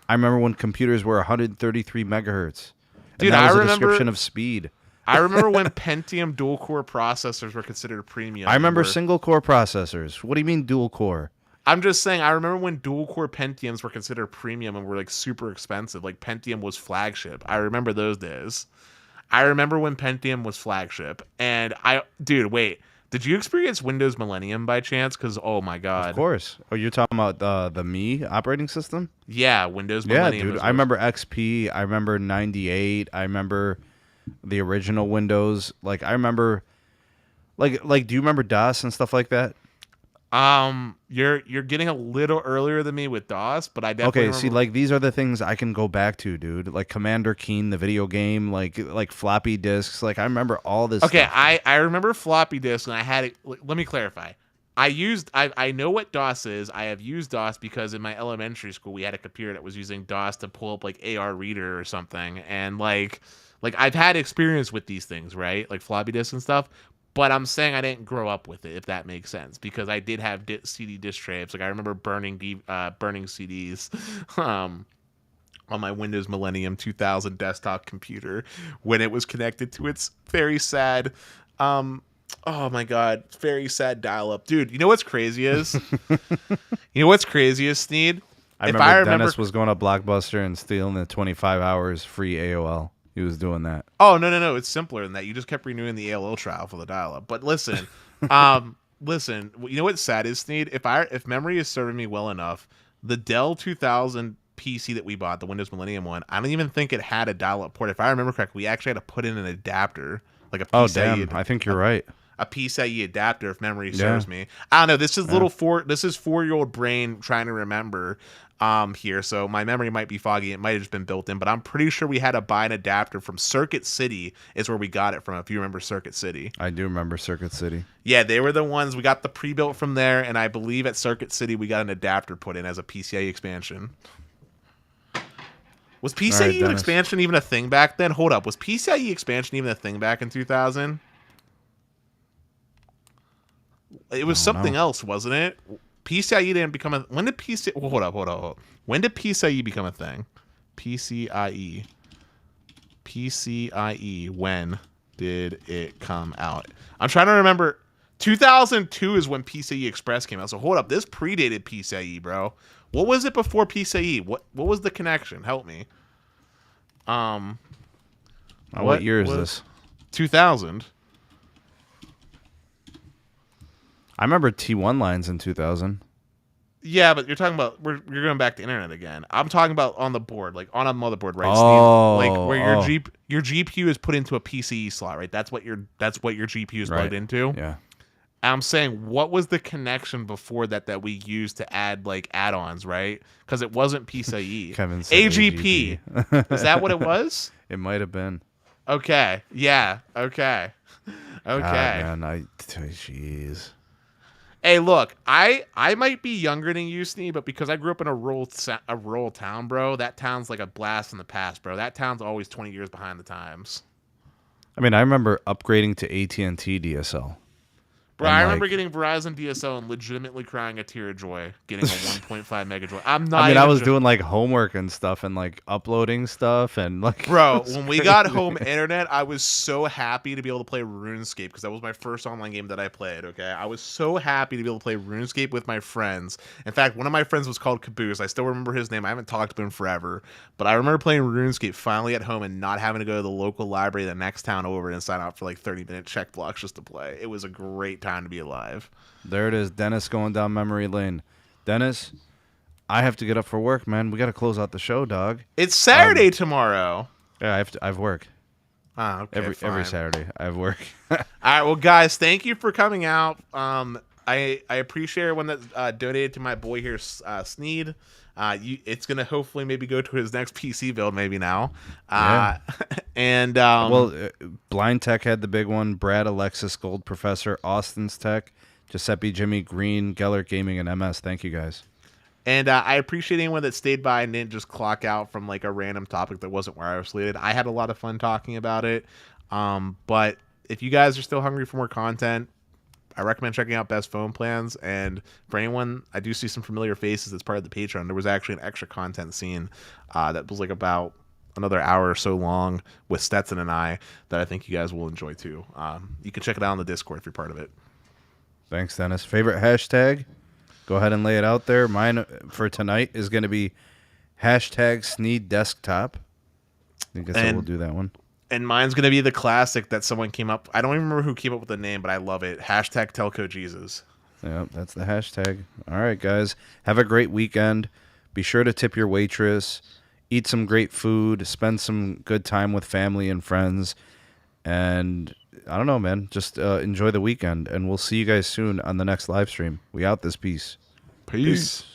I remember when computers were 133 megahertz. And dude, that was a description of speed. I remember when Pentium dual core processors were considered premium. I remember single core processors. What do you mean dual core? I'm just saying, I remember when dual core Pentiums were considered premium and were like super expensive. Like Pentium was flagship. I remember those days. I remember when Pentium was flagship. And wait, did you experience Windows Millennium by chance? Because oh my god, of course. Oh, you're talking about the Me operating system? Yeah, Windows Millennium. Yeah, dude. I remember XP. I remember 98. I remember the original Windows. Like I remember, like do you remember DOS and stuff like that? You're getting a little earlier than me with DOS, but I definitely see, like these are the things I can go back to, dude. Like Commander Keen, the video game, like floppy disks. Like I remember all this. Okay, stuff. I remember floppy disks, and I had it. Let me clarify. I know what DOS is. I have used DOS because in my elementary school we had a computer that was using DOS to pull up like AR Reader or something, and like I've had experience with these things, right? Like floppy disks and stuff. But I'm saying I didn't grow up with it, if that makes sense, because I did have CD disc drives. Like I remember burning CDs on my Windows Millennium 2000 desktop computer when it was connected to its very sad, oh my god, very sad dial-up. Dude, you know what's crazy is? Sneed? I remember Dennis was going to Blockbuster and stealing the 25 hours free AOL. He was doing that. Oh, no. It's simpler than that. You just kept renewing the AOL trial for the dial-up. But listen, you know what's sad is, Sneed? If memory is serving me well enough, the Dell 2000 PC that we bought, the Windows Millennium one, I don't even think it had a dial-up port. If I remember correctly, we actually had to put in an adapter, like a PCIe. Oh, damn. I think you're right. A PCIe adapter, if memory serves me. I don't know. This is 4-year-old brain trying to remember here. So my memory might be foggy. It might have just been built in, but I'm pretty sure we had to buy an adapter from Circuit City is where we got it from, if you remember Circuit City. I do remember Circuit City. Yeah, they were the ones. We got the pre-built from there, and I believe at Circuit City we got an adapter put in as a PCIe expansion. Was PCIe expansion even a thing back then? Hold up. Was PCIe expansion even a thing back in 2000? It was something else, wasn't it? PCIe didn't become a. When did PCIe? Well, hold up. When did PCIe become a thing? PCIe. PCIe. When did it come out? I'm trying to remember. 2002 is when PCIe Express came out. So hold up, this predated PCIe, bro. What was it before PCIe? What was the connection? Help me. What year is this? 2000. I remember T1 lines in 2000. Yeah, but you're talking about you're going back to internet again. I'm talking about on the board, like on a motherboard, right? Oh, Steve? Like where your GPU is put into a PCE slot, right? That's what your GPU is plugged into. Yeah. I'm saying, what was the connection before that we used to add like add-ons, right? Because it wasn't PCIe. Kevin said AGP. Is that what it was? It might have been. Okay. Yeah. Okay. Man, jeez. Hey, look, I might be younger than you, Snee, but because I grew up in a rural town, bro, that town's like a blast from the past, bro. That town's always 20 years behind the times. I mean, I remember upgrading to AT&T DSL. Bro, I remember getting Verizon DSL and legitimately crying a tear of joy getting a 1.5 megajoule. I was doing like homework and stuff and like uploading stuff and like. Bro, when we got home internet, I was so happy to be able to play RuneScape because that was my first online game that I played. Okay, I was so happy to be able to play RuneScape with my friends. In fact, one of my friends was called Caboose. I still remember his name. I haven't talked to him forever, but I remember playing RuneScape finally at home and not having to go to the local library the next town over and sign up for like 30-minute check blocks just to play. It was a great time to be alive. There it is, Dennis going down memory lane. Dennis, I have to get up for work, man. We got to close out the show, dog. It's Saturday tomorrow. Yeah, I have work. Okay, every Saturday I have work. All right, well, guys, thank you for coming out. I appreciate everyone that donated to my boy here, Sneed. It's gonna hopefully maybe go to his next PC build maybe now. Yeah. And Blind Tech had the big one. Brad, Alexis, Gold Professor, Austin's Tech, Giuseppe, Jimmy, Green, Gellert Gaming, and MS. Thank you guys. And I appreciate anyone that stayed by and didn't just clock out from like a random topic that wasn't wireless related. I had a lot of fun talking about it. But if you guys are still hungry for more content, I recommend checking out Best Phone Plans. And for anyone, I do see some familiar faces that's part of the Patreon. There was actually an extra content scene that was like about another hour or so long with Stetson and I that I think you guys will enjoy too. You can check it out on the Discord if you're part of it. Thanks, Dennis. Favorite hashtag? Go ahead and lay it out there. Mine for tonight is going to be hashtag Sneed Desktop. I guess I will do that one. And mine's going to be the classic that someone came up. I don't even remember who came up with the name, but I love it. Hashtag Telco Jesus. Yeah, that's the hashtag. All right, guys. Have a great weekend. Be sure to tip your waitress. Eat some great food. Spend some good time with family and friends. And I don't know, man. Just enjoy the weekend. And we'll see you guys soon on the next live stream. We out this piece. Peace.